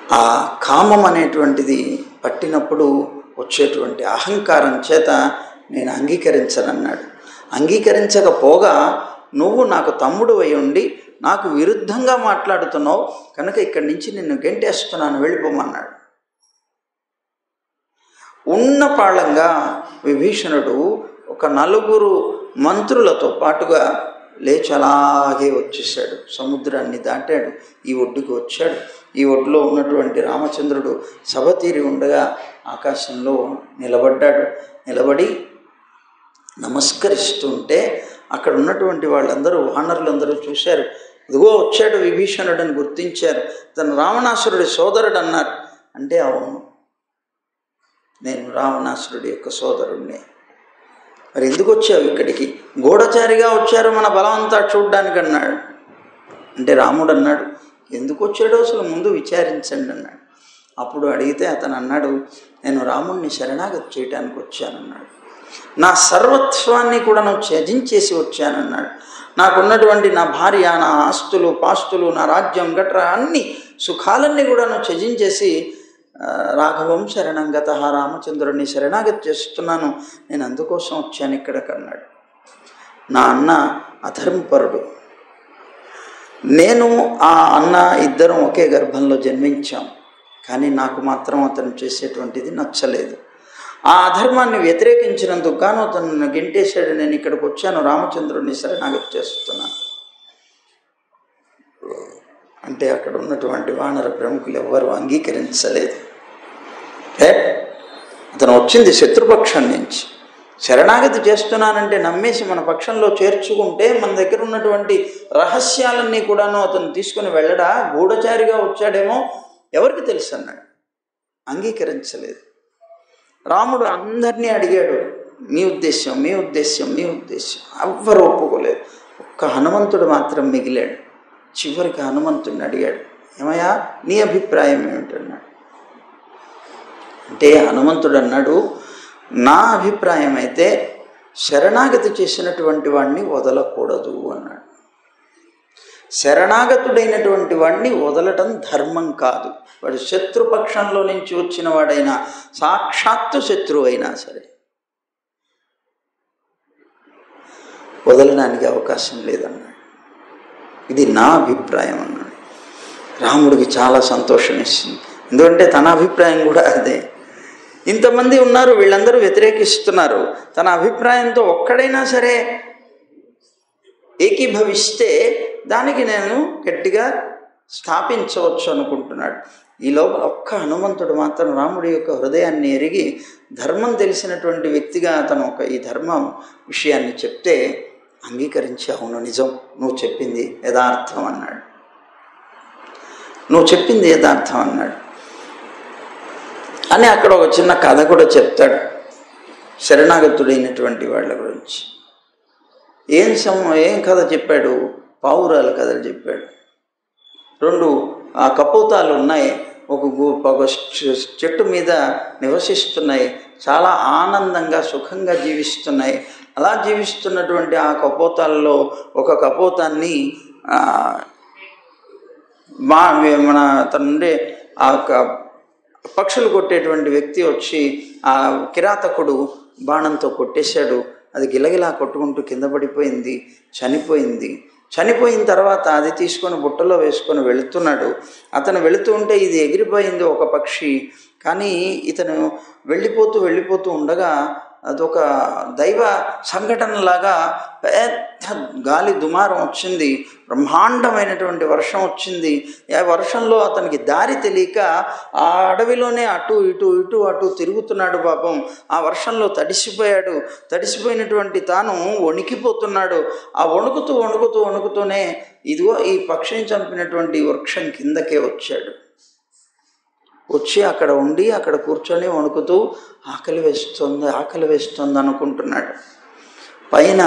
ఆ కామం అనేటువంటిది పట్టినప్పుడు వచ్చేటువంటి అహంకారం చేత నేను అంగీకరించనన్నాడు. అంగీకరించకపోగా నువ్వు నాకు తమ్ముడు అయి ఉండి నాకు విరుద్ధంగా మాట్లాడుతున్నావు కనుక ఇక్కడి నుంచి నిన్ను గెంటేస్తున్నాను, వెళ్ళిపోమన్నాడు. ఉన్న పాళంగా విభీషణుడు ఒక 4 మంత్రులతో పాటుగా లేచి అలాగే వచ్చేసాడు. సముద్రాన్ని దాటాడు, ఈ ఒడ్డుకు వచ్చాడు. ఈ ఒడ్డులో ఉన్నటువంటి రామచంద్రుడు సభ తీరి ఉండగా ఆకాశంలో నిలబడ్డాడు. నిలబడి నమస్కరిస్తుంటే అక్కడ ఉన్నటువంటి వాళ్ళందరూ, వానరులందరూ చూశారు. ఇదిగో వచ్చాడు విభీషణుడని గుర్తించారు. తను రావణాసురుడి సోదరుడు అన్నారు. అంటే అవును, నేను రావణాసురుడి యొక్క సోదరుడిని. మరి ఎందుకు వచ్చావు ఇక్కడికి? గూఢచారిగా వచ్చారు, మన బలమంతా చూడ్డానికి అన్నాడు. అంటే రాముడు అన్నాడు, ఎందుకు వచ్చాడో అసలు ముందు విచారించండి అన్నాడు. అప్పుడు అడిగితే అతను అన్నాడు, నేను రాముడిని శరణాగతి చేయటానికి వచ్చానన్నాడు. నా సర్వత్వాన్ని కూడా నువ్వు త్యజించేసి వచ్చానన్నాడు. నాకున్నటువంటి నా భార్య, నా ఆస్తులు పాస్తులు, నా రాజ్యం గట్రా అన్ని సుఖాలన్నీ కూడా నువ్వు త్యజించేసి రాఘవం శరణంగత, రామచంద్రుడిని శరణాగతి చేస్తున్నాను, నేను అందుకోసం వచ్చాను ఇక్కడికి అన్నాడు. నా అన్న అధర్మపరుడు, నేను ఆ అన్న ఇద్దరం ఒకే గర్భంలో జన్మించాం. కానీ నాకు మాత్రం అతను చేసేటువంటిది నచ్చలేదు. ఆ అధర్మాన్ని వ్యతిరేకించినందుకు గాను అతను నన్ను గెంటేశాడు. నేను ఇక్కడికి వచ్చాను, రామచంద్రుడిని శరణాగతి చేస్తున్నాను అంటే అక్కడ ఉన్నటువంటి వానర ప్రముఖులు ఎవ్వరూ అంగీకరించలేదు. అతను వచ్చింది శత్రుపక్షం నుంచి, శరణాగతి చేస్తున్నానంటే నమ్మేసి మన పక్షంలో చేర్చుకుంటే మన దగ్గర ఉన్నటువంటి రహస్యాలన్నీ కూడాను అతను తీసుకుని వెళ్ళడా, గూఢచారిగా వచ్చాడేమో ఎవరికి తెలుసు అన్నాడు. అంగీకరించలేదు. రాముడు అందరినీ అడిగాడు, మీ ఉద్దేశ్యం, మీ ఉద్దేశ్యం, మీ ఉద్దేశ్యం. ఎవ్వరు ఒప్పుకోలేదు. ఒక్క హనుమంతుడు మాత్రం మిగిలాడు. చివరికి హనుమంతుడిని అడిగాడు, ఏమయ్యా నీ అభిప్రాయం ఏమిటన్నాడు. అంటే హనుమంతుడు అన్నాడు, నా అభిప్రాయం అయితే శరణాగతి చేసినటువంటి వాడిని వదలకూడదు అన్నాడు. శరణాగతుడైనటువంటి వాడిని వదలటం ధర్మం కాదు. వాడు శత్రుపక్షంలో నుంచి వచ్చిన వాడైనా, సాక్షాత్తు శత్రువు అయినా సరే వదలడానికి అవకాశం లేదన్నాడు. ఇది నా అభిప్రాయం అన్నాడు. రాముడికి చాలా సంతోషం ఇస్తుంది. ఎందుకంటే తన అభిప్రాయం కూడా అదే. ఇంతమంది ఉన్నారు, వీళ్ళందరూ వ్యతిరేకిస్తున్నారు. తన అభిప్రాయంతో ఒక్కడైనా సరే ఏకీభవిస్తే దానికి నేను గట్టిగా స్థాపించవచ్చు అనుకుంటున్నాడు. ఈ లోపల ఒక్క హనుమంతుడు మాత్రం రాముడి యొక్క హృదయాన్ని ఎరిగి ధర్మం తెలిసినటువంటి వ్యక్తిగా అతను ఈ ధర్మం విషయాన్ని చెప్తే అంగీకరించి, అవును నిజం, నువ్వు చెప్పింది యథార్థం అన్నాడు. నువ్వు చెప్పింది యథార్థం అన్నాడు. అని అక్కడ ఒక చిన్న కథ కూడా చెప్తాడు శరణాగతుడైనటువంటి వాళ్ళ గురించి. ఏం కథ చెప్పాడు? పావురాల కథలు చెప్పాడు. 2 కపోతాలు ఉన్నాయి, ఒక చెట్టు మీద నివసిస్తున్నాయి, చాలా ఆనందంగా సుఖంగా జీవిస్తున్నాయి. అలా జీవిస్తున్నటువంటి ఆ కపోతాలలో ఒక కపోతాన్ని మన తనుండే ఆ పక్షులు కొట్టేటువంటి వ్యక్తి వచ్చి ఆ కిరాతకుడు బాణంతో కొట్టేశాడు. అది గిలగిలా కొట్టుకుంటూ కింద పడిపోయింది, చనిపోయింది. చనిపోయిన తర్వాత అది తీసుకొని బుట్టలో వేసుకొని వెళుతున్నాడు. అతను వెళుతూ ఉంటే ఇది ఎగిరిపోయింది ఒక పక్షి. కానీ ఇతను వెళ్ళిపోతూ ఉండగా అదొక దైవ సంఘటనలాగా పెద్ద గాలి దుమారం వచ్చింది, బ్రహ్మాండమైనటువంటి వర్షం వచ్చింది. ఆ వర్షంలో అతనికి దారి తెలియక ఆ అడవిలోనే అటు తిరుగుతున్నాడు. పాపం ఆ వర్షంలో తడిసిపోయాడు. తడిసిపోయినటువంటి తాను వణికిపోతున్నాడు. ఆ వణుకుతూనే ఇదిగో ఈ పక్షిని చంపినటువంటి వృక్షం కిందకే వచ్చాడు. వచ్చి అక్కడ ఉండి అక్కడ కూర్చొని వణుకుతూ ఆకలి వేస్తుంది అనుకుంటున్నాడు. పైన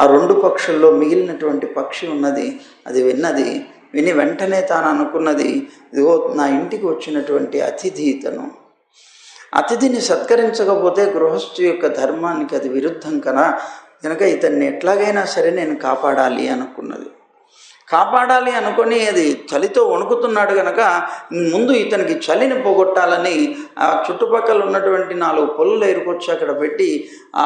ఆ 2 పక్షుల్లో మిగిలినటువంటి పక్షి ఉన్నది. అది విని వెంటనే తాను అనుకున్నది, ఇదిగో నా ఇంటికి వచ్చినటువంటి అతిథి ఇతను. అతిథిని సత్కరించకపోతే గృహస్థు యొక్క ధర్మానికి అది విరుద్ధం కదా, కనుక ఇతన్ని ఎట్లాగైనా సరే నేను కాపాడాలి అనుకున్నది. కాపాడాలి అనుకొని అది చలితో వణుకుతున్నాడు కనుక ముందు ఇతనికి చలిని పోగొట్టాలని ఆ చుట్టుపక్కల ఉన్నటువంటి 4 పొలలు ఏరుకొచ్చి అక్కడ పెట్టి ఆ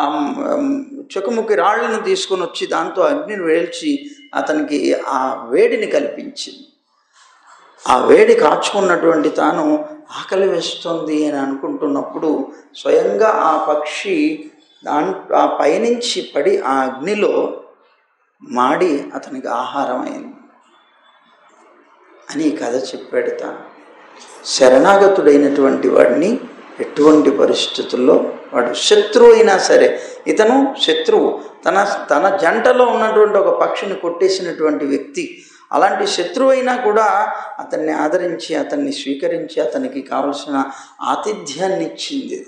చెకుముకి రాళ్లను తీసుకొని వచ్చి దాంతో అగ్నిని వేల్చి అతనికి ఆ వేడిని కల్పించింది. ఆ వేడి కాచుకున్నటువంటి తాను ఆకలి వేస్తుంది అని అనుకుంటున్నప్పుడు స్వయంగా ఆ పక్షి ఆ పైనుంచి పడి ఆ అగ్నిలో మాడి అతనికి ఆహారం అయింది అని కథ చెప్పాడు. తాను శరణాగతుడైనటువంటి వాడిని ఎటువంటి పరిస్థితుల్లో వాడు శత్రువు అయినా సరే, ఇతను శత్రువు, తన జంటలో ఉన్నటువంటి ఒక పక్షిని కొట్టేసినటువంటి వ్యక్తి, అలాంటి శత్రువు అయినా కూడా అతన్ని ఆదరించి అతన్ని స్వీకరించి అతనికి కావలసిన ఆతిథ్యాన్ని ఇచ్చింది.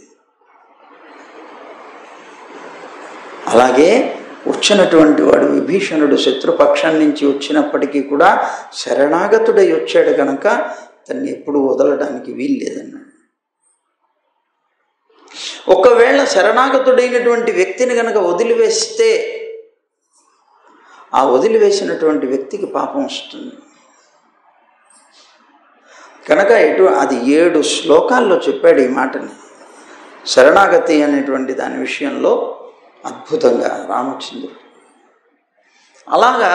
అలాగే వచ్చినటువంటి వాడు విభీషణుడు శత్రుపక్షం నుంచి వచ్చినప్పటికీ కూడా శరణాగతుడై వచ్చాడు కనుక తన్ని ఎప్పుడు వదలడానికి వీల్లేదన్నాడు. ఒకవేళ శరణాగతుడైనటువంటి వ్యక్తిని కనుక వదిలివేస్తే ఆ వదిలివేసినటువంటి వ్యక్తికి పాపం వస్తుంది కనుక అది 7 శ్లోకాల్లో చెప్పాడు ఈ మాటని. శరణాగతి అనేటువంటి దాని విషయంలో అద్భుతంగా రామచంద్రుడు అలాగా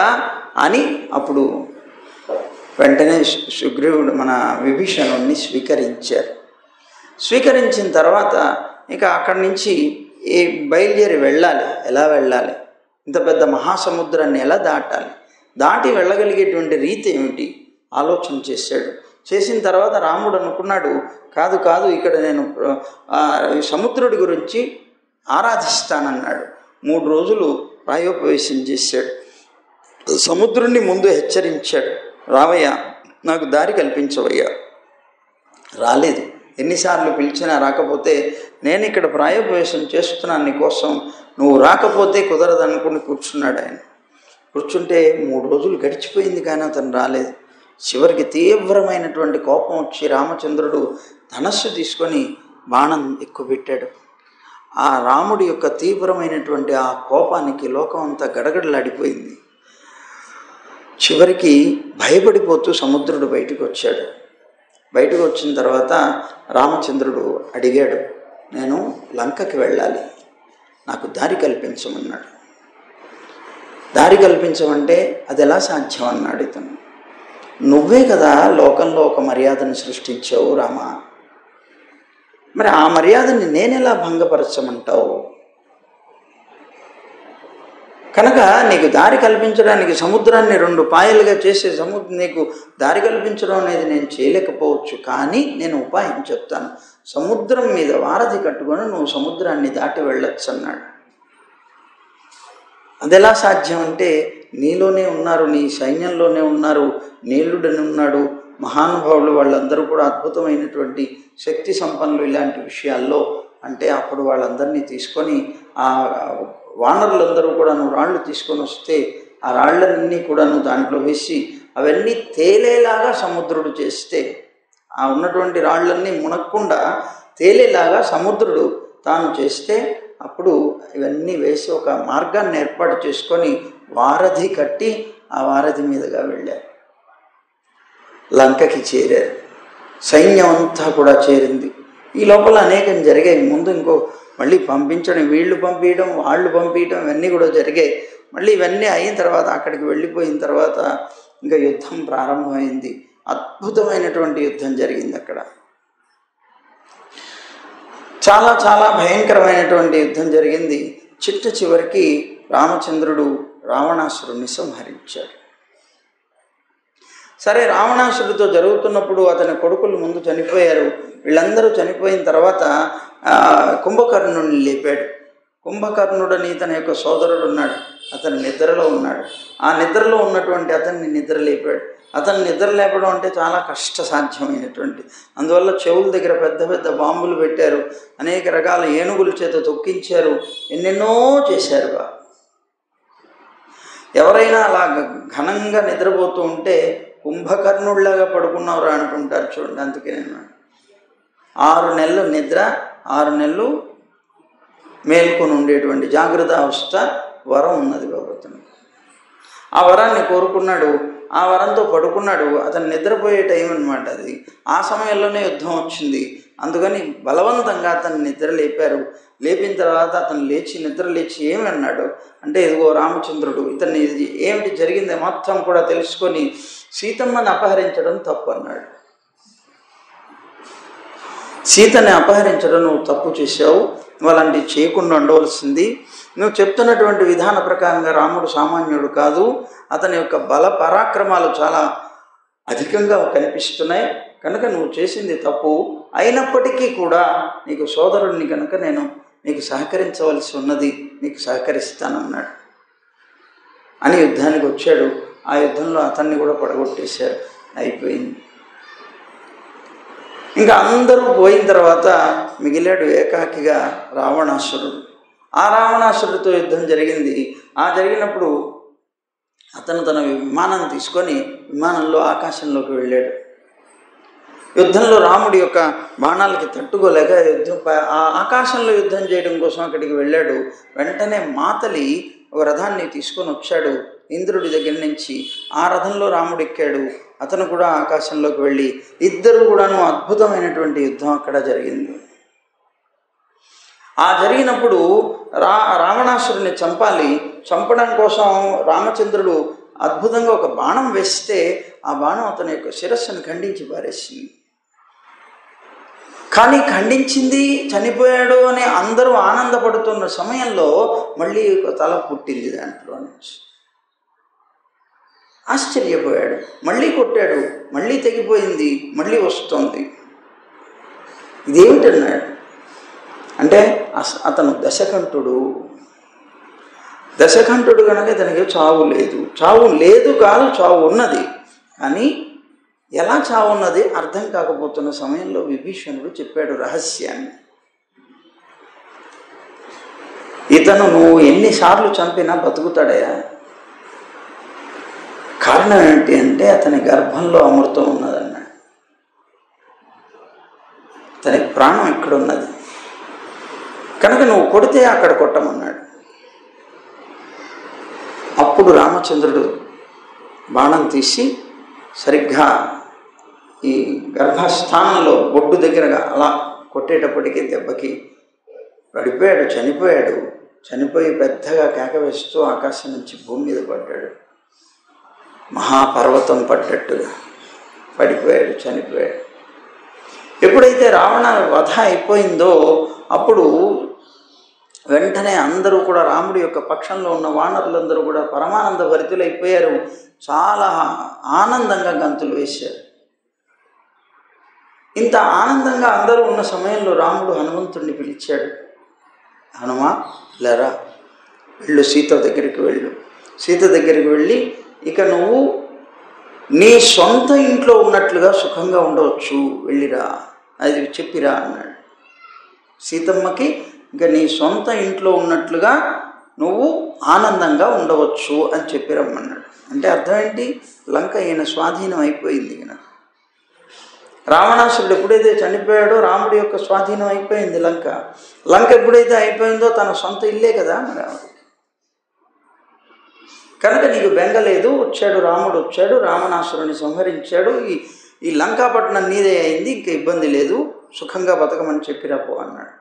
అని అప్పుడు వెంటనే సుగ్రీవుడు మన విభీషణుడిని స్వీకరించారు. స్వీకరించిన తర్వాత ఇక అక్కడి నుంచి బయలుదేరి వెళ్ళాలి. ఎలా వెళ్ళాలి, ఇంత పెద్ద మహాసముద్రాన్ని ఎలా దాటాలి, దాటి వెళ్ళగలిగేటువంటి రీతి ఏమిటి ఆలోచన చేశాడు. చేసిన తర్వాత రాముడు అనుకున్నాడు, కాదు ఇక్కడ నేను సముద్రుడి గురించి ఆరాధిస్తానన్నాడు. 3 రోజులు ప్రాయోపవేశం చేశాడు. సముద్రుణ్ణి ముందు హెచ్చరించాడు, రావయ్యా నాకు దారి కల్పించవయ్యా. రాలేదు. ఎన్నిసార్లు పిలిచినా రాకపోతే నేను ఇక్కడ ప్రాయోపవేశం చేస్తున్నాను నీకోసం, నువ్వు రాకపోతే కుదరదనుకుని కూర్చున్నాడు. ఆయన కూర్చుంటే 3 రోజులు గడిచిపోయింది కానీ అతను రాలేదు. చివరికి తీవ్రమైనటువంటి కోపం వచ్చి రామచంద్రుడు ధనస్సు తీసుకొని బాణం ఎక్కుపెట్టాడు. ఆ రాముడి యొక్క తీవ్రమైనటువంటి ఆ కోపానికి లోకం అంతా గడగడలాడిపోయింది. చివరికి భయపడిపోతూ సముద్రుడు బయటకు వచ్చాడు. బయటకు వచ్చిన తర్వాత రామచంద్రుడు అడిగాడు, నేను లంకకి వెళ్ళాలి, నాకు దారి కల్పించమన్నాడు. దారి కల్పించమంటే అది ఎలా సాధ్యం అన్నాడు ఇతను. నువ్వే కదా లోకంలో ఒక మర్యాదను సృష్టించావు రామా, మరి ఆ మర్యాదని నేనెలా భంగపరచమంటావు? కనుక నీకు దారి కల్పించడానికి సముద్రాన్ని 2 పాయలుగా చేసే నీకు దారి కల్పించడం అనేది నేను చేయలేకపోవచ్చు, కానీ నేను ఉపాయం చెప్తాను. సముద్రం మీద వారధి కట్టుకొని నువ్వు సముద్రాన్ని దాటి వెళ్ళొచ్చు అన్నాడు. అది ఎలా సాధ్యం అంటే, నీలోనే ఉన్నారు, నీ సైన్యంలోనే ఉన్నారు, నీలుడని ఉన్నాడు, మహానుభావులు, వాళ్ళందరూ కూడా అద్భుతమైనటువంటి శక్తి సంపన్నులు ఇలాంటి విషయాల్లో. అంటే అప్పుడు వాళ్ళందరినీ తీసుకొని ఆ వానరులందరూ కూడా నువ్వు రాళ్ళు తీసుకొని వస్తే ఆ రాళ్ళన్నీ కూడా నువ్వు దాంట్లో వేసి అవన్నీ తేలేలాగా సముద్రుడు చేస్తే, ఆ ఉన్నటువంటి రాళ్ళన్నీ మునక్కుండా తేలేలాగా సముద్రుడు తాను చేస్తే అప్పుడు ఇవన్నీ వేసి ఒక మార్గాన్ని ఏర్పాటు చేసుకొని వారధి కట్టి ఆ వారధి మీదుగా వెళ్ళారు. లంకకి చేరారు. సైన్యం అంతా కూడా చేరింది. ఈ లోపల అనేకం జరిగాయి. ముందు మళ్ళీ పంపించడం, వీళ్ళు పంపించడం, వాళ్ళు పంపించడం, ఇవన్నీ కూడా జరిగాయి. మళ్ళీ ఇవన్నీ అయిన తర్వాత అక్కడికి వెళ్ళిపోయిన తర్వాత ఇంకా యుద్ధం ప్రారంభమైంది. అద్భుతమైనటువంటి యుద్ధం జరిగింది అక్కడ. చాలా చాలా భయంకరమైనటువంటి యుద్ధం జరిగింది. చివరికి రామచంద్రుడు రావణాసురుణ్ణి సంహరించాడు. సరే, రావణాసురుడితో జరుగుతున్నప్పుడు అతని కొడుకులు ముందు చనిపోయారు. వీళ్ళందరూ చనిపోయిన తర్వాత కుంభకర్ణుడిని లేపాడు. కుంభకర్ణుడని తన యొక్క సోదరుడు ఉన్నాడు, అతను నిద్రలో ఉన్నాడు. ఆ నిద్రలో ఉన్నటువంటి అతన్ని నిద్ర లేపాడు. అతను నిద్ర లేపడం అంటే చాలా కష్టసాధ్యమైనటువంటి, అందువల్ల చెవుల దగ్గర పెద్ద పెద్ద బాంబులు పెట్టారు, అనేక రకాల ఏనుగుల చేత తొక్కించారు, ఎన్నెన్నో చేశారు. ఎవరైనా అలా ఘనంగా నిద్రపోతూ ఉంటే కుంభకర్ణుడిలాగా పడుకున్నవరా అంటుంటారు చూడండి. అందుకే నేను 6 నెలలు నిద్ర, 6 నెలలు మేల్కొని ఉండేటువంటి జాగ్రత్త అవస్థ వరం ఉన్నది భగవంతుడు. ఆ వరాన్ని కోరుకున్నాడు. ఆ వరంతో పడుకున్నాడు. అతను నిద్రపోయే టైం అనమాట అది. ఆ సమయంలోనే యుద్ధం వచ్చింది. అందుకని బలవంతంగా అతన్ని నిద్ర లేపారు. లేపిన తర్వాత అతను నిద్ర లేచి ఏమన్నాడు అంటే, ఇదిగో రామచంద్రుడు ఇతన్ని ఏమిటి జరిగింది మొత్తం కూడా తెలుసుకొని సీతమ్మని అపహరించడం తప్పు అన్నాడు. సీతని అపహరించడం నువ్వు తప్పు చేశావు, నువ్వు అలాంటివి చేయకుండా ఉండవలసింది. నువ్వు చెప్తున్నటువంటి విధాన ప్రకారంగా రాముడు సామాన్యుడు కాదు, అతని యొక్క బల పరాక్రమాలు చాలా అధికంగా కనిపిస్తున్నాయి, కనుక నువ్వు చేసింది తప్పు. అయినప్పటికీ కూడా నీకు సోదరుడిని కనుక నేను నీకు సహకరించవలసి ఉన్నది, నీకు సహకరిస్తానన్నాడు. అని యుద్ధానికి వచ్చాడు. ఆ యుద్ధంలో అతన్ని కూడా పడగొట్టేశారు. అయిపోయింది. ఇంకా అందరూ పోయిన తర్వాత మిగిలాడు ఏకాకిగా రావణాసురుడు. ఆ రావణాసురుడితో యుద్ధం జరిగింది. జరిగినప్పుడు అతను తన విమానం తీసుకొని విమానంలో ఆకాశంలోకి వెళ్ళాడు. యుద్ధంలో రాముడి యొక్క బాణాలకి తట్టుకోలేక ఆకాశంలో యుద్ధం చేయడం కోసం అక్కడికి వెళ్ళాడు. వెంటనే మాతలి ఒక రథాన్ని తీసుకొని వచ్చాడు ఇంద్రుడి దగ్గర నుంచి. ఆ రథంలో రాముడు ఎక్కాడు. అతను కూడా ఆకాశంలోకి వెళ్ళి ఇద్దరు కూడాను అద్భుతమైనటువంటి యుద్ధం అక్కడ జరిగింది. జరిగినప్పుడు రావణాసురుని చంపడం కోసం రామచంద్రుడు అద్భుతంగా ఒక బాణం వేస్తే ఆ బాణం అతని యొక్క శిరస్సును ఖండించి పారేసింది. కానీ ఖండించింది, చనిపోయాడు అని అందరూ ఆనందపడుతున్న సమయంలో మళ్ళీ ఒక తల పుట్టింది దాంట్లో నుంచి. ఆశ్చర్యపోయాడు. మళ్ళీ కొట్టాడు, మళ్ళీ తెగిపోయింది, మళ్ళీ వస్తోంది. ఇదేమిటన్నాడు అంటే, అతను దశకంఠుడు కనుక ఇతనికి చావు లేదు కాదు, చావు ఉన్నది. కానీ ఎలా చావు ఉన్నది అర్థం కాకపోతున్న సమయంలో విభీషణుడు చెప్పాడు రహస్యాన్ని. ఇతను నువ్వు ఎన్నిసార్లు చంపినా బతుకుతాడయా. కారణం ఏంటి అంటే అతని గర్భంలో అమృతం ఉన్నదన్నాడు. అతని ప్రాణం ఇక్కడ ఉన్నది కనుక నువ్వు కొడితే అక్కడ కొట్టమన్నాడు. అప్పుడు రామచంద్రుడు బాణం తీసి సరిగ్గా ఈ గర్భస్థానంలో బొడ్డు దగ్గరగా అలా కొట్టేటప్పటికీ దెబ్బకి పడిపోయాడు, చనిపోయి పెద్దగా కేక వేస్తూ ఆకాశం నుంచి భూమి మీద పడ్డాడు. మహాపర్వతం పడ్డట్టుగా పడిపోయాడు, చనిపోయాడు. ఎప్పుడైతే రావణ వధ అయిపోయిందో అప్పుడు వెంటనే అందరూ కూడా రాముడి యొక్క పక్షంలో ఉన్న వానరులందరూ కూడా పరమానంద భరితులైపోయారు. చాలా ఆనందంగా గంతులు వేశారు. ఇంత ఆనందంగా అందరూ ఉన్న సమయంలో రాముడు హనుమంతుడిని పిలిచాడు. హనుమా లేరా, వెళ్ళు, సీత దగ్గరికి వెళ్ళి ఇక నువ్వు నీ సొంత ఇంట్లో ఉన్నట్లుగా సుఖంగా ఉండవచ్చు, వెళ్ళిరా, అది చెప్పిరా అన్నాడు. సీతమ్మకి ఇక నీ సొంత ఇంట్లో ఉన్నట్లుగా నువ్వు ఆనందంగా ఉండవచ్చు అని చెప్పి రమ్మన్నాడు. అంటే అర్థం ఏంటి, లంక ఈయన స్వాధీనం అయిపోయింది. రావణాసురుడు ఎప్పుడైతే చనిపోయాడో రాముడి యొక్క స్వాధీనం అయిపోయింది లంక ఎప్పుడైతే అయిపోయిందో తన సొంత ఇల్లే కదా మరి. కనుక నీకు బెంగలేదు, రాముడు వచ్చాడు, రావణాసురుని సంహరించాడు, ఈ లంకాపట్నం నీదే అయింది, ఇంకా ఇబ్బంది లేదు, సుఖంగా బతకమని చెప్పిరాపో అన్నాడు.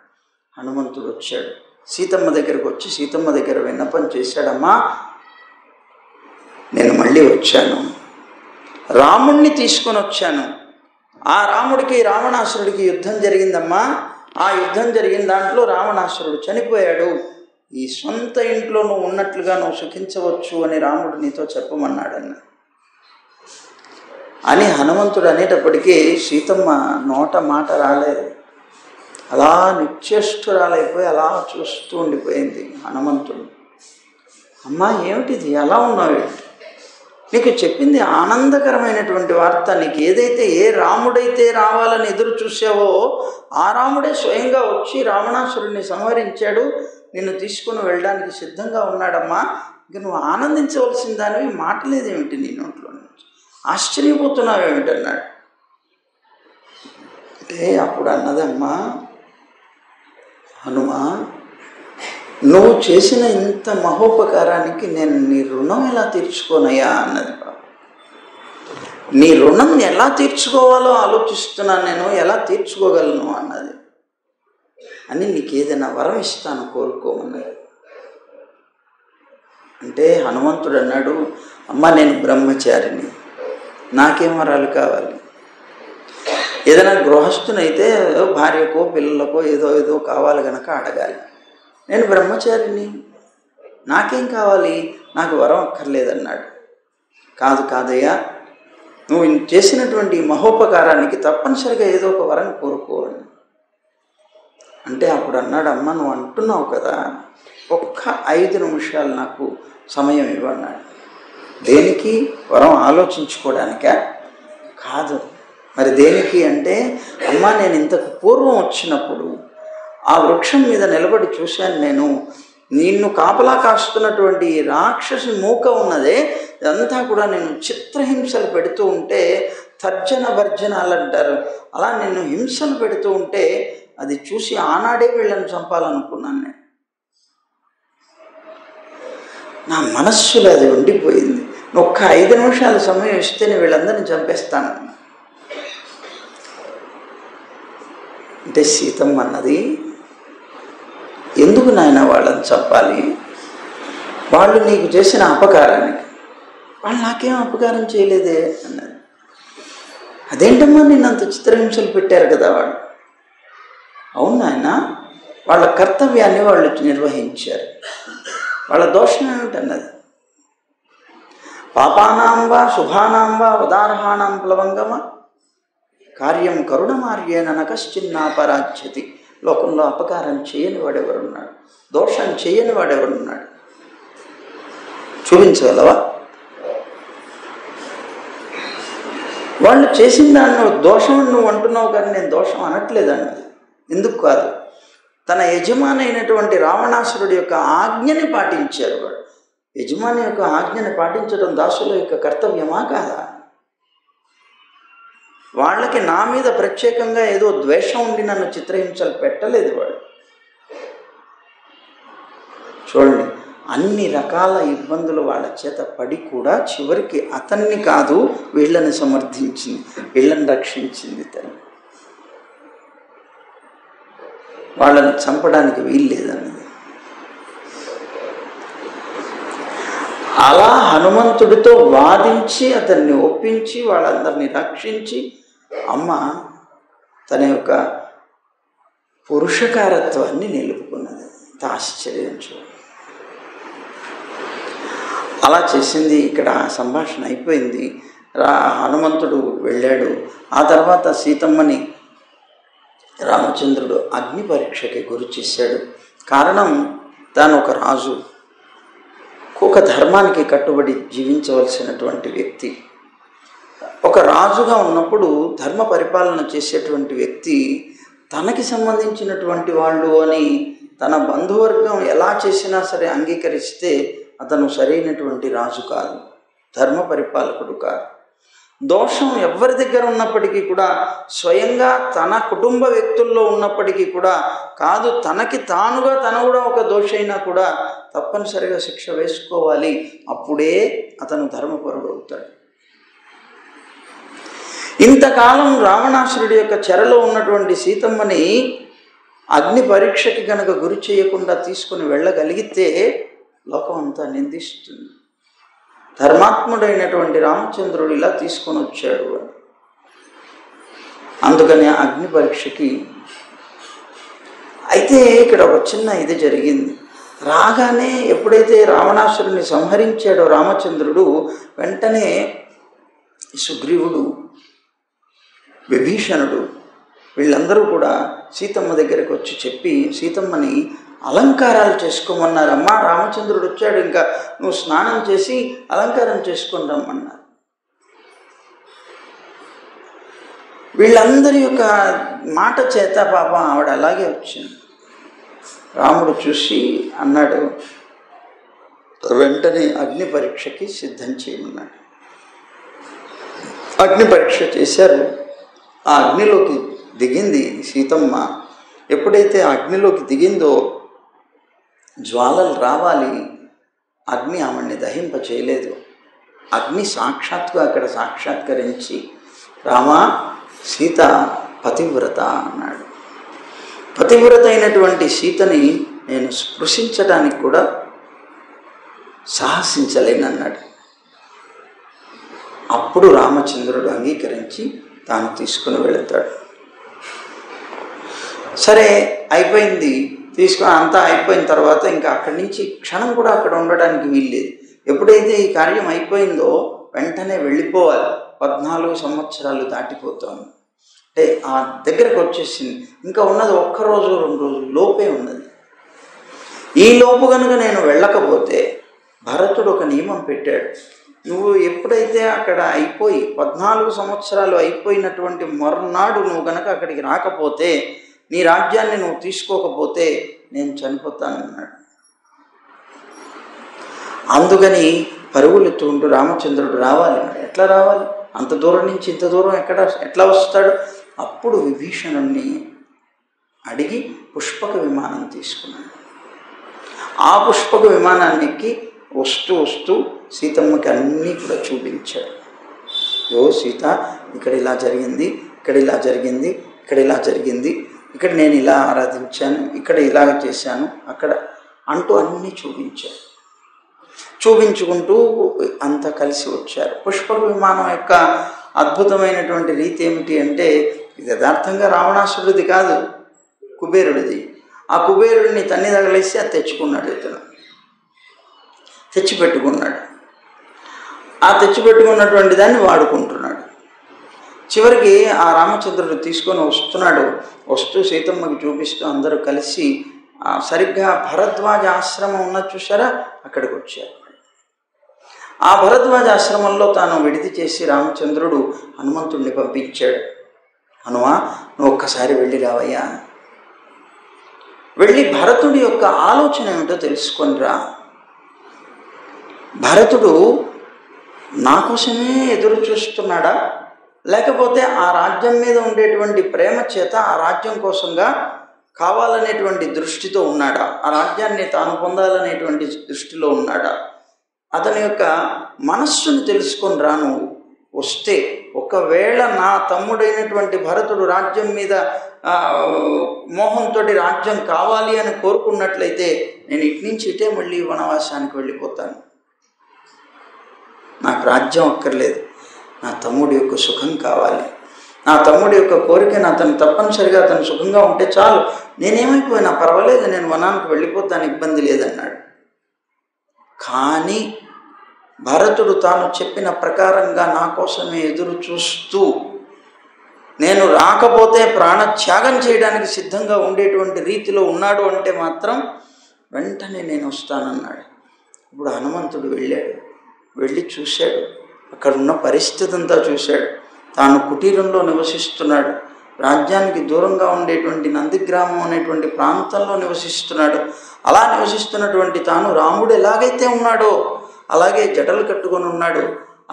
హనుమంతుడు వచ్చాడు, సీతమ్మ దగ్గరకు వచ్చి సీతమ్మ దగ్గర విన్నపం చేశాడమ్మా, నేను మళ్ళీ వచ్చాను, రాముణ్ణి తీసుకొని వచ్చాను. ఆ రాముడికి రావణాసురుడికి యుద్ధం జరిగిందమ్మా. ఆ యుద్ధం జరిగిన దాంట్లో రావణాసురుడు చనిపోయాడు. ఈ సొంత ఇంట్లో నువ్వు ఉన్నట్లుగా నువ్వు సుఖించవచ్చు అని రాముడు నీతో చెప్పమన్నాడన్న అని హనుమంతుడు అనేటప్పటికీ సీతమ్మ నోట మాట రాలేదు. అలా నిశ్చేష్టురాలైపోయి అలా చూస్తూ ఉండిపోయింది. హనుమంతుడు, అమ్మా ఏమిటిది, ఎలా ఉన్నావు, నీకు చెప్పింది ఆనందకరమైనటువంటి వార్త. నీకు ఏ రాముడైతే రావాలని ఎదురు చూసావో ఆ రాముడే స్వయంగా వచ్చి రావణాసురుడిని సంహరించాడు, నిన్ను తీసుకుని వెళ్ళడానికి సిద్ధంగా ఉన్నాడమ్మా. ఇంక నువ్వు ఆనందించవలసిన దానివి మాట లేదేమిటి నీ నోట్లో నుంచి, ఆశ్చర్యపోతున్నావేమిటన్నాడు. అంటే అప్పుడు అన్నదమ్మా, హనుమా నువ్వు చేసిన ఇంత మహోపకారానికి నేను నీ రుణం ఎలా తీర్చుకోనయ్యా అన్నది. నీ రుణం ఎలా తీర్చుకోవాలో ఆలోచిస్తున్నాను, నేను ఎలా తీర్చుకోగలను అన్నది. అని నీకు ఏదైనా వరం ఇస్తాను కోరుకోమన్నది. అంటే హనుమంతుడు అన్నాడు, అమ్మ నేను బ్రహ్మచారిని, నాకేం వరాలు కావాలి? ఏదైనా గృహస్థునైతే భార్యకో పిల్లలకో ఏదో కావాలి కనుక అడగాలి. నేను బ్రహ్మచారిని, నాకేం కావాలి, నాకు వరం అక్కర్లేదన్నాడు. కాదయ్యా, నువ్వు చేసినటువంటి మహోపకారానికి తప్పనిసరిగా ఏదో ఒక వరం కోరుకోవాలి. అంటే అప్పుడు అన్నాడు, అమ్మ నువ్వు అంటున్నావు కదా, ఒక్క 5 నిమిషాలు నాకు సమయం ఇవ్వన్నాడు. దేనికి? వరం ఆలోచించుకోవడానికా? కాదు. మరి దేనికి అంటే, అమ్మ నేను ఇంతకు పూర్వం వచ్చినప్పుడు ఆ వృక్షం మీద నిలబడి చూశాను, నేను నిన్ను కాపలా కాస్తున్నటువంటి రాక్షసి మూక ఉన్నదే ఇదంతా కూడా నేను చిత్రహింసలు పెడుతూ ఉంటే, తర్జన భర్జనాలు అంటారు, అలా నిన్ను హింసలు పెడుతూ ఉంటే అది చూసి ఆనాడే వీళ్ళని చంపాలనుకున్నాను. నేను నా మనస్సులో అది ఉండిపోయింది. ఒక్క 5 నిమిషాల సమయం ఇస్తే నేను వీళ్ళందరినీ చంపేస్తాను. అంటే సీతమ్మ అన్నది, ఎందుకు నాయన వాళ్ళని చంపాలి? వాళ్ళు నీకు చేసిన అపకారానికి. వాళ్ళు నాకేం అపకారం చేయలేదే అన్నది. అదేంటమ్మా నిన్ను అంత చిత్రహింసలు పెట్టారు కదా వాళ్ళు. అవును నాయన, వాళ్ళ కర్తవ్యాన్ని వాళ్ళు నిర్వహించారు, వాళ్ళ దోషం ఏమిటన్నది. పాపానాం వా శుభానాం వా ఉదార్హానాం ప్లవంగమ కార్యం కరుణమార్యేన నకశ్చిన్నాపరాజ్యతి. లోకంలో అపకారం చేయని వాడెవరున్నాడు? దోషం చేయని వాడెవరున్నాడు? చూపించగలవా? వాళ్ళు చేసిన దాన్ని దోషం నువ్వు అంటున్నావు, కానీ నేను దోషం అనట్లేదన్నది. ఎందుకు కాదు? తన యజమాని అయినటువంటి రావణాసురుడి యొక్క ఆజ్ఞని పాటించారు. వాడు యజమాని యొక్క ఆజ్ఞని పాటించడం దాసుల యొక్క కర్తవ్యమా కాదా? వాళ్ళకి నా మీద ప్రత్యేకంగా ఏదో ద్వేషం ఉండి నన్ను చిత్రహింసలు పెట్టలేదు వాడు. చూడండి, అన్ని రకాల ఇబ్బందులు వాళ్ళ చేత పడి కూడా చివరికి అతన్ని కాదు వీళ్ళని సమర్థించింది, వీళ్ళని రక్షించింది తల్లి. వాళ్ళని చంపడానికి వీల్లేదన్నది. అలా హనుమంతుడితో వాదించి అతన్ని ఒప్పించి వాళ్ళందరినీ రక్షించి అమ్మ తన యొక్క పురుషకారత్వాన్ని నిలుపుకున్నది. ఇంత ఆశ్చర్యం చూడండి. అలా చేసింది. ఇక్కడ సంభాషణ అయిపోయింది. హనుమంతుడు వెళ్ళాడు. ఆ తర్వాత సీతమ్మని రామచంద్రుడు అగ్ని పరీక్షకి గురి చేశాడు. కారణం, తాను ఒక రాజు, ఒక ధర్మానికి కట్టుబడి జీవించవలసినటువంటి వ్యక్తి. ఒక రాజుగా ఉన్నప్పుడు ధర్మ పరిపాలన చేసేటువంటి వ్యక్తి తనకి సంబంధించినటువంటి వాళ్ళు అని తన బంధువర్గం ఎలా చేసినా సరే అంగీకరిస్తే అతను సరైనటువంటి రాజు కాదు, ధర్మ పరిపాలకుడు కాదు. దోషం ఎవరి దగ్గర ఉన్నప్పటికీ కూడా, స్వయంగా తన కుటుంబ వ్యక్తుల్లో ఉన్నప్పటికీ కూడా కాదు, తనకి తానుగా తన కూడా ఒక దోషైనా కూడా తప్పనిసరిగా శిక్ష వేసుకోవాలి. అప్పుడే అతను ధర్మపరుడు అవుతాడు. ఇంతకాలం రావణాసురుడి యొక్క చెరలో ఉన్నటువంటి సీతమ్మని అగ్ని పరీక్షకి గనక గురి చేయకుండా తీసుకుని వెళ్ళగలిగితే లోకం అంతా నిందిస్తుంది. ధర్మాత్ముడైనటువంటి రామచంద్రుడు ఇలా తీసుకొని వచ్చాడు అని. అందుకని అగ్ని పరీక్షకి. అయితే ఇక్కడ ఒక చిన్న ఇది జరిగింది. రాగానే ఎప్పుడైతే రావణాసురుని సంహరించాడో రామచంద్రుడు, వెంటనే సుగ్రీవుడు, విభీషణుడు వీళ్ళందరూ కూడా సీతమ్మ దగ్గరికి వచ్చి చెప్పి సీతమ్మని అలంకారాలు చేసుకోమన్నారు. అమ్మా రామచంద్రుడు వచ్చాడు, ఇంకా నువ్వు స్నానం చేసి అలంకారం చేసుకొని రమ్మన్నారు. వీళ్ళందరి యొక్క మాట చేత పాపం ఆవిడ అలాగే వచ్చింది. రాముడు చూసి అన్నాడు, వెంటనే అగ్ని పరీక్షకి సిద్ధం చేయమన్నాడు. అగ్ని పరీక్ష చేశారు. ఆ అగ్నిలోకి దిగింది సీతమ్మ. ఎప్పుడైతే అగ్నిలోకి దిగిందో జ్వాలలు రావాలి, అగ్ని ఆమెని దహింప చేయలేదు. అగ్ని సాక్షాత్తుగా అక్కడ సాక్షాత్కరించి రామా సీత పతివ్రత అన్నాడు. పతివ్రత అయినటువంటి సీతని నేను స్పృశించడానికి కూడా సాహసించలేనన్నాడు. అప్పుడు రామచంద్రుడు అంగీకరించి తాను తీసుకుని వెళతాడు. సరే అయిపోయింది, తీసుకుని అంతా అయిపోయిన తర్వాత ఇంకా అక్కడి నుంచి క్షణం కూడా అక్కడ ఉండడానికి వీల్లేదు. ఎప్పుడైతే ఈ కార్యం అయిపోయిందో వెంటనే వెళ్ళిపోవాలి. 14 సంవత్సరాలు దాటిపోతాను అంటే ఆ దగ్గరకు వచ్చేసింది. ఇంకా ఉన్నది 1 రోజు 2 రోజులు లోపే ఉన్నది. ఈ లోపు కనుక నేను వెళ్ళకపోతే భరతుడు ఒక నియమం పెట్టాడు. నువ్వు ఎప్పుడైతే అక్కడ అయిపోయి 14 సంవత్సరాలు అయిపోయినటువంటి మరునాడు నువ్వు కనుక అక్కడికి రాకపోతే, నీ రాజ్యాన్ని నువ్వు తీసుకోకపోతే నేను చనిపోతానన్నాడు. అందుకని పరుగులెత్తుకుంటూ రామచంద్రుడు రావాలి. ఎట్లా రావాలి? అంత దూరం నుంచి ఇంత దూరం ఎట్లా వస్తాడు? అప్పుడు విభీషణుణ్ణి అడిగి పుష్పక విమానం తీసుకున్నాడు. ఆ పుష్పక విమానాన్ని ఎక్కి వస్తూ వస్తూ సీతమ్మకి అన్నీ కూడా చూపించాడు. ఓ సీత, ఇక్కడ ఇలా జరిగింది, ఇక్కడ ఇలా జరిగింది, ఇక్కడ ఇలా జరిగింది, ఇక్కడ నేను ఇలా ఆరాధించాను, ఇక్కడ ఇలాగ చేశాను, అక్కడ అంటూ అన్నీ చూపించాడు. చూపించుకుంటూ అంతా కలిసి వచ్చారు. పుష్పక విమానం యొక్క అద్భుతమైనటువంటి రీతి ఏమిటి అంటే, ఇది యథార్థంగా రావణాసురుడిది కాదు, కుబేరుడిది. ఆ కుబేరుడిని తన్ని తగలేసి అది తెచ్చుకున్నాడు. ఇతను తెచ్చిపెట్టుకున్నాడు. ఆ తెచ్చిపెట్టుకున్నటువంటి దాన్ని వాడుకుంటున్నాడు. చివరికి ఆ రామచంద్రుడు తీసుకొని వస్తున్నాడు. వస్తూ సీతమ్మకి చూపిస్తూ అందరూ కలిసి సరిగ్గా భరద్వాజ ఆశ్రమం ఉన్నది చూసారా, అక్కడికి వచ్చారు. ఆ భరద్వాజ ఆశ్రమంలో తాను విడిది చేసి రామచంద్రుడు హనుమంతుడిని పంపించాడు. హనుమా, నువ్వు ఒక్కసారి వెళ్ళి రావయ్యా, వెళ్ళి భరతుడి యొక్క ఆలోచన ఏమిటో తెలుసుకొని రా. భరతుడు నా కోసమే ఎదురు చూస్తున్నాడా, లేకపోతే ఆ రాజ్యం మీద ఉండేటువంటి ప్రేమ చేత ఆ రాజ్యం కోసంగా కావాలనేటువంటి దృష్టితో ఉన్నాడా, ఆ రాజ్యాన్ని తాను పొందాలనేటువంటి దృష్టిలో ఉన్నాడా? అతని యొక్క మనస్సును తెలుసుకొని రా. నువ్వు వస్తే ఒకవేళ నా తమ్ముడైనటువంటి భరతుడు రాజ్యం మీద మోహంతో రాజ్యం కావాలి అని కోరుకున్నట్లయితే నేను ఇటు నుంచి ఇటే మళ్ళీ వనవాసానికి వెళ్ళిపోతాను. నాకు రాజ్యం అక్కర్లేదు, నా తమ్ముడి యొక్క సుఖం కావాలి. నా తమ్ముడి యొక్క కోరికను అతను తప్పనిసరిగా అతను సుఖంగా ఉంటే చాలు, నేనేమైపోయినా పర్వాలేదు, నేను వనానికి వెళ్ళిపోతాను, ఇబ్బంది లేదన్నాడు. కానీ భరతుడు తాను చెప్పిన ప్రకారంగా నా కోసమే ఎదురు చూస్తూ నేను రాకపోతే ప్రాణత్యాగం చేయడానికి సిద్ధంగా ఉండేటువంటి రీతిలో ఉన్నాడు అంటే మాత్రం వెంటనే నేను వస్తానన్నాడు. ఇప్పుడు హనుమంతుడు వెళ్ళాడు. వెళ్ళి చూశాడు, అక్కడ ఉన్న పరిస్థితి అంతా చూశాడు. తాను కుటీరంలో నివసిస్తున్నాడు. రాజ్యానికి దూరంగా ఉండేటువంటి నందిగ్రామం అనేటువంటి ప్రాంతంలో నివసిస్తున్నాడు. అలా నివసిస్తున్నటువంటి తాను రాముడు ఎలాగైతే ఉన్నాడో అలాగే జడలు కట్టుకొని ఉన్నాడు,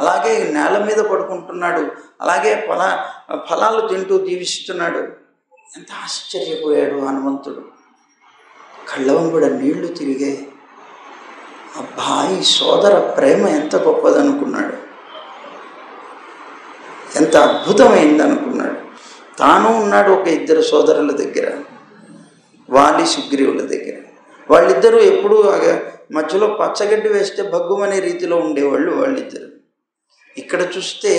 అలాగే నేల మీద పడుకుంటున్నాడు, అలాగే ఫలాలు తింటూ జీవిస్తున్నాడు. ఎంత ఆశ్చర్యపోయాడు హనుమంతుడు. కళ్ళవంబుడ నీళ్లు తిరిగాయి. అబ్బాయి సోదర ప్రేమ ఎంత గొప్పదనుకున్నాడు, ఎంత అద్భుతమైంది అనుకున్నాడు. తాను ఉన్నాడు ఒక 2 సోదరుల దగ్గర, వాలి సుగ్రీవుల దగ్గర. వాళ్ళిద్దరూ ఎప్పుడూ మధ్యలో పచ్చగడ్డి వేస్తే భగ్గుమనే రీతిలో ఉండేవాళ్ళు వాళ్ళిద్దరు. ఇక్కడ చూస్తే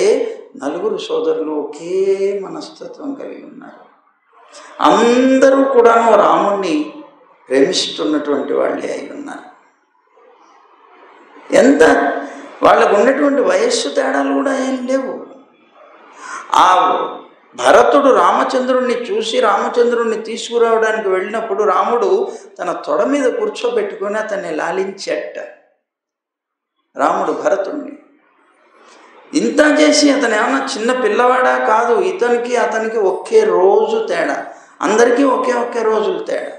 4 సోదరులు ఒకే మనస్తత్వం కలిగి ఉన్నారు. అందరూ కూడాను రాముణ్ణి ప్రేమిస్తున్నటువంటి వాళ్ళే అయి ఉన్నారు. ఎంత వాళ్ళకు ఉన్నటువంటి వయస్సు తేడాలు కూడా ఏం లేవు. ఆ భరతుడు రామచంద్రుణ్ణి చూసి రామచంద్రుణ్ణి తీసుకురావడానికి వెళ్ళినప్పుడు రాముడు తన తొడ మీద కూర్చోబెట్టుకొని అతన్ని లాలించాట. రాముడు భరతుణ్ణి ఇంత చేసి అతను ఏమన్నా చిన్న పిల్లవాడా కాదు. ఇతనికి అతనికి ఒకే రోజు తేడా, అందరికీ ఒకే రోజులు తేడా.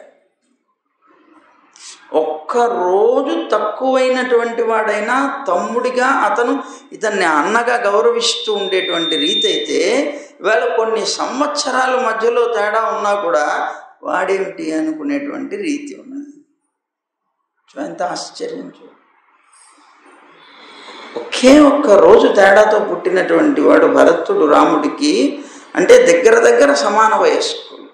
ఒక్క రోజు తక్కువైనటువంటి వాడైనా తమ్ముడిగా అతను ఇతన్ని అన్నగా గౌరవిస్తూ ఉండేటువంటి రీతి అయితే, ఇవాళ కొన్ని సంవత్సరాల మధ్యలో తేడా ఉన్నా కూడా వాడేమిటి అనుకునేటువంటి రీతి ఉన్నది. ఎంత ఆశ్చర్యం! ఒకే ఒకే ఒక్క రోజు తేడాతో పుట్టినటువంటి వాడు భరతుడు రాముడికి. అంటే దగ్గర దగ్గర సమాన వయస్కులు.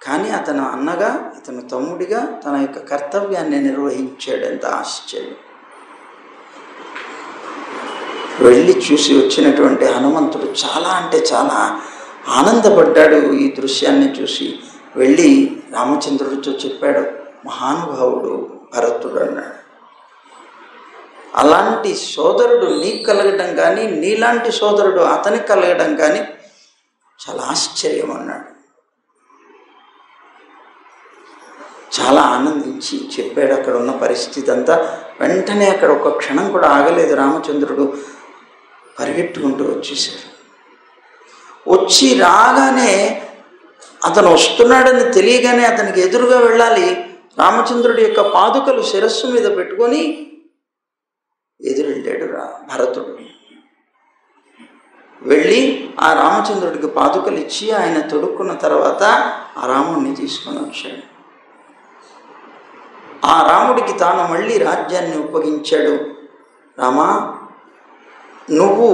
కానీ అతను అన్నగా, అతను తమ్ముడిగా తన యొక్క కర్తవ్యాన్ని నిర్వహించాడు. ఎంత ఆశ్చర్యం! వెళ్ళి చూసి వచ్చినటువంటి హనుమంతుడు చాలా అంటే చాలా ఆనందపడ్డాడు ఈ దృశ్యాన్ని చూసి. వెళ్ళి రామచంద్రుడితో చెప్పాడు, మహానుభావుడు భరతుడు అన్నాడు. అలాంటి సోదరుడు నీకు కలగడం కానీ, నీలాంటి సోదరుడు అతనికి కలగడం కానీ చాలా ఆశ్చర్యం అన్నాడు. చాలా ఆనందించి చెప్పాడు అక్కడ ఉన్న పరిస్థితి అంతా. వెంటనే అక్కడ ఒక క్షణం కూడా ఆగలేదు రామచంద్రుడు, పరిగెట్టుకుంటూ వచ్చేసాడు. వచ్చి రాగానే అతను వస్తున్నాడని తెలియగానే అతనికి ఎదురుగా వెళ్ళాలి. రామచంద్రుడి యొక్క పాదుకలు శిరస్సు మీద పెట్టుకొని ఎదురెళ్ళాడు భరతుడు. వెళ్ళి ఆ రామచంద్రుడికి పాదుకలు ఇచ్చి ఆయన తొడుక్కున్న తర్వాత ఆ రాముడిని తీసుకొని వచ్చాడు. ఆ రాముడికి తాను మళ్ళీ రాజ్యాన్ని ఉపయోగించాడు. రామా, నువ్వు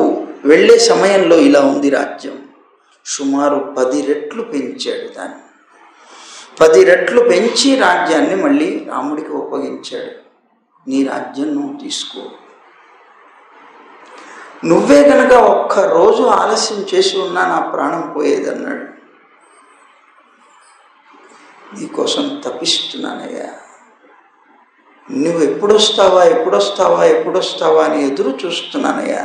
వెళ్ళే సమయంలో ఇలా ఉంది రాజ్యం. సుమారు 10 రెట్లు పెంచాడు దాన్ని. 10 రెట్లు పెంచి రాజ్యాన్ని మళ్ళీ రాముడికి ఉపయోగించాడు. నీ రాజ్యం నువ్వు తీసుకో. నువ్వే కనుక ఒక్కరోజు ఆలస్యం చేసి ఉన్నా నా ప్రాణం పోయేదన్నాడు. నీకోసం తపిస్తున్నానయ్యా. నువ్వు ఎప్పుడొస్తావా ఎప్పుడొస్తావా ఎప్పుడొస్తావా అని ఎదురు చూస్తున్నానయ్యా.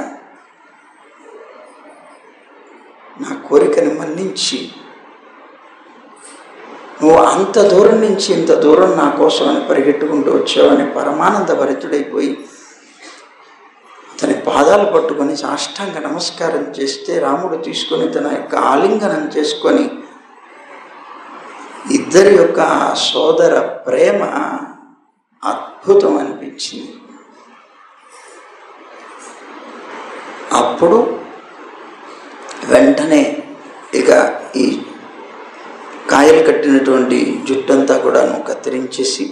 నా కోరికని మన్నించి నువ్వు అంత దూరం నుంచి ఇంత దూరం నా కోసం అని పరిగెట్టుకుంటూ వచ్చావని పరమానంద భరితుడైపోయి అతని పాదాలు పట్టుకొని సాష్టాంగ నమస్కారం చేస్తే రాముడు తీసుకొని తన యొక్క ఆలింగనం చేసుకొని ఇద్దరి యొక్క సోదర ప్రేమ అద్భుతం అనిపించింది. అప్పుడు వెంటనే ఇక ఈ కాయలు కట్టినటువంటి జుట్టంతా కూడాను కత్తిరించేసి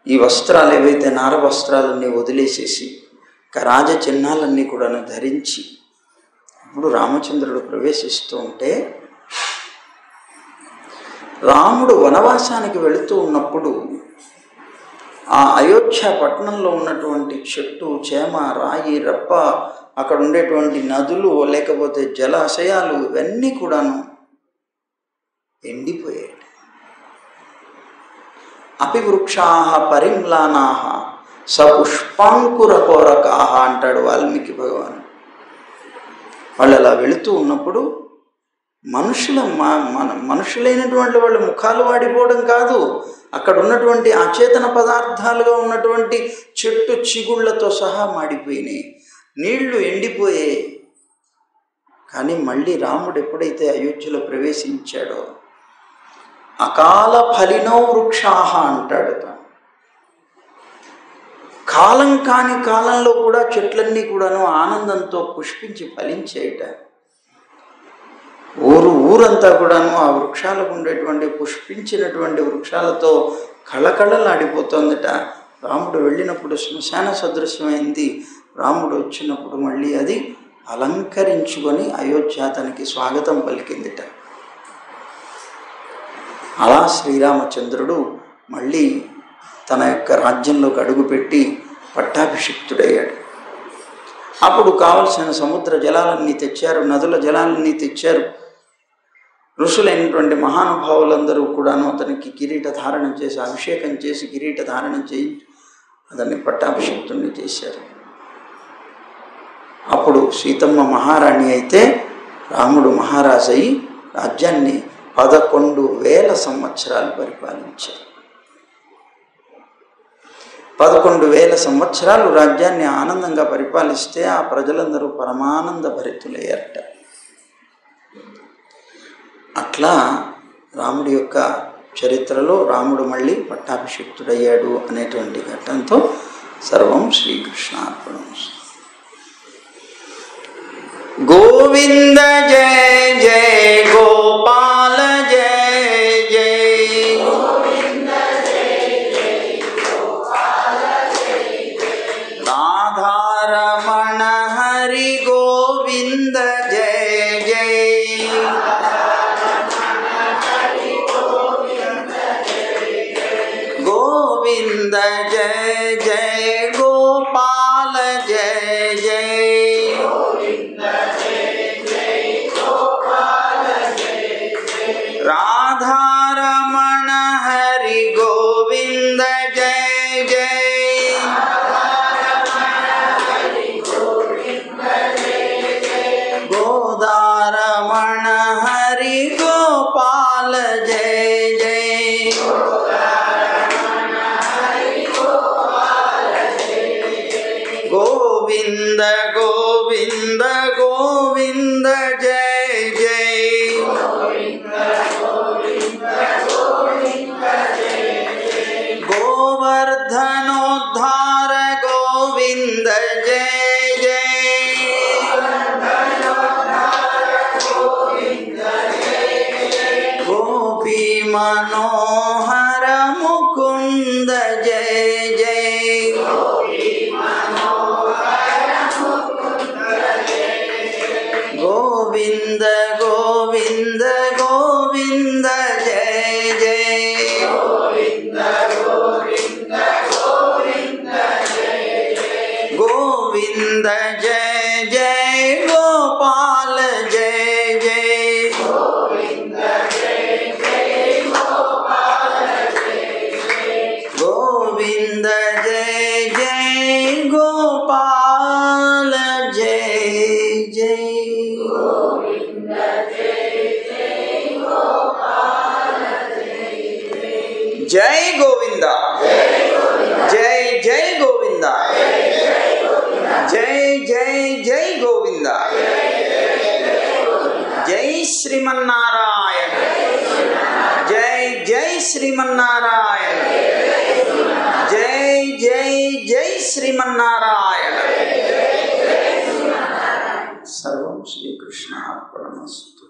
ఈ వస్త్రాలు ఏవైతే నార వస్త్రాలన్నీ వదిలేసేసి రాజ చిహ్నాలన్నీ కూడాను ధరించి ఇప్పుడు రామచంద్రుడు ప్రవేశిస్తూ ఉంటే, రాముడు వనవాసానికి వెళుతూ ఉన్నప్పుడు ఆ అయోధ్య పట్టణంలో ఉన్నటువంటి చెట్టు చేమ రాయి రప్ప అక్కడ ఉండేటువంటి నదులు లేకపోతే జలాశయాలు ఇవన్నీ కూడాను ఎండిపోయాయి. అపివృక్షాః పరిమ్లానాః సపుష్పాంకురకోరకాః అంటాడు వాల్మీకి భగవాన్. వాళ్ళు అలా వెళుతూ ఉన్నప్పుడు మనుషులైనటువంటి వాళ్ళు ముఖాలు వాడిపోవడం కాదు, అక్కడ ఉన్నటువంటి అచేతన పదార్థాలుగా ఉన్నటువంటి చెట్టు చిగుళ్లతో సహా మాడిపోయినాయి, నీళ్లు ఎండిపోయాయి. కానీ మళ్ళీ రాముడు ఎప్పుడైతే అయోధ్యలో ప్రవేశించాడో అకాల ఫలినో వృక్షాః అంటాడు. కాలం కాని కాలంలో కూడా చెట్లన్నీ కూడాను ఆనందంతో పుష్పించి ఫలించేయట. ఊరంతా కూడాను ఆ వృక్షాలకు ఉండేటువంటి పుష్పించినటువంటి వృక్షాలతో కళకళలాడిపోతుందట. రాముడు వెళ్ళినప్పుడు శ్మశాన సదృశ్యమైంది, రాముడు వచ్చినప్పుడు మళ్ళీ అది అలంకరించుకొని అయోధ్య తనకి స్వాగతం పలికిందిట. అలా శ్రీరామచంద్రుడు మళ్ళీ తన యొక్క రాజ్యంలోకి అడుగుపెట్టి పట్టాభిషిక్తుడయ్యాడు. అప్పుడు కావలసిన సముద్ర జలాలన్నీ తెచ్చారు, నదుల జలాలన్నీ తెచ్చారు. ఋషులైనటువంటి మహానుభావులందరూ కూడాను అతనికి కిరీట ధారణ చేసి అభిషేకం చేసి కిరీట ధారణ చేయించి అతన్ని పట్టాభిషిక్తుడిని చేశారు. అప్పుడు సీతమ్మ మహారాణి అయితే రాముడు మహారాజు అయి రాజ్యాన్ని 11,000 సంవత్సరాలు పరిపాలించారు. 11,000 సంవత్సరాలు రాజ్యాన్ని ఆనందంగా పరిపాలిస్తే ఆ ప్రజలందరూ పరమానంద భరితులయ్యారట. అట్లా రాముడి యొక్క చరిత్రలో రాముడు మళ్ళీ పట్టాభిషిక్తుడయ్యాడు అనేటువంటి ఘట్టంతో సర్వం శ్రీకృష్ణార్పణం. గోవింద జయ జయ గోపాల జయ జయ, రాధా గోవింద జయ జయ గోపాల జయ జయ రాధారమణ హరి గోవింద జయ జయ గోదారమణ హరి గోపాల జయ జయ గోవింద గోవింద గోవింద జయ జయ గోవర్ధనోద్ధార గోవింద జయ జయ గోపీ మనోహర ముకుంద జయ జయ గోవింద గోవింద గోవింద జయ జయ గోవింద జయ జయ గోపాల జయ జయ గోవింద జయ జయ గోపాల జయ జయ జై గోవింద జై జై గోవింద జై జై జై గోవింద జై శ్రీమన్నారాయణ జై జై శ్రీమన్నారాయణ జై జై జై శ్రీమన్నారాయణ సర్వం శ్రీకృష్ణార్పణమస్తు.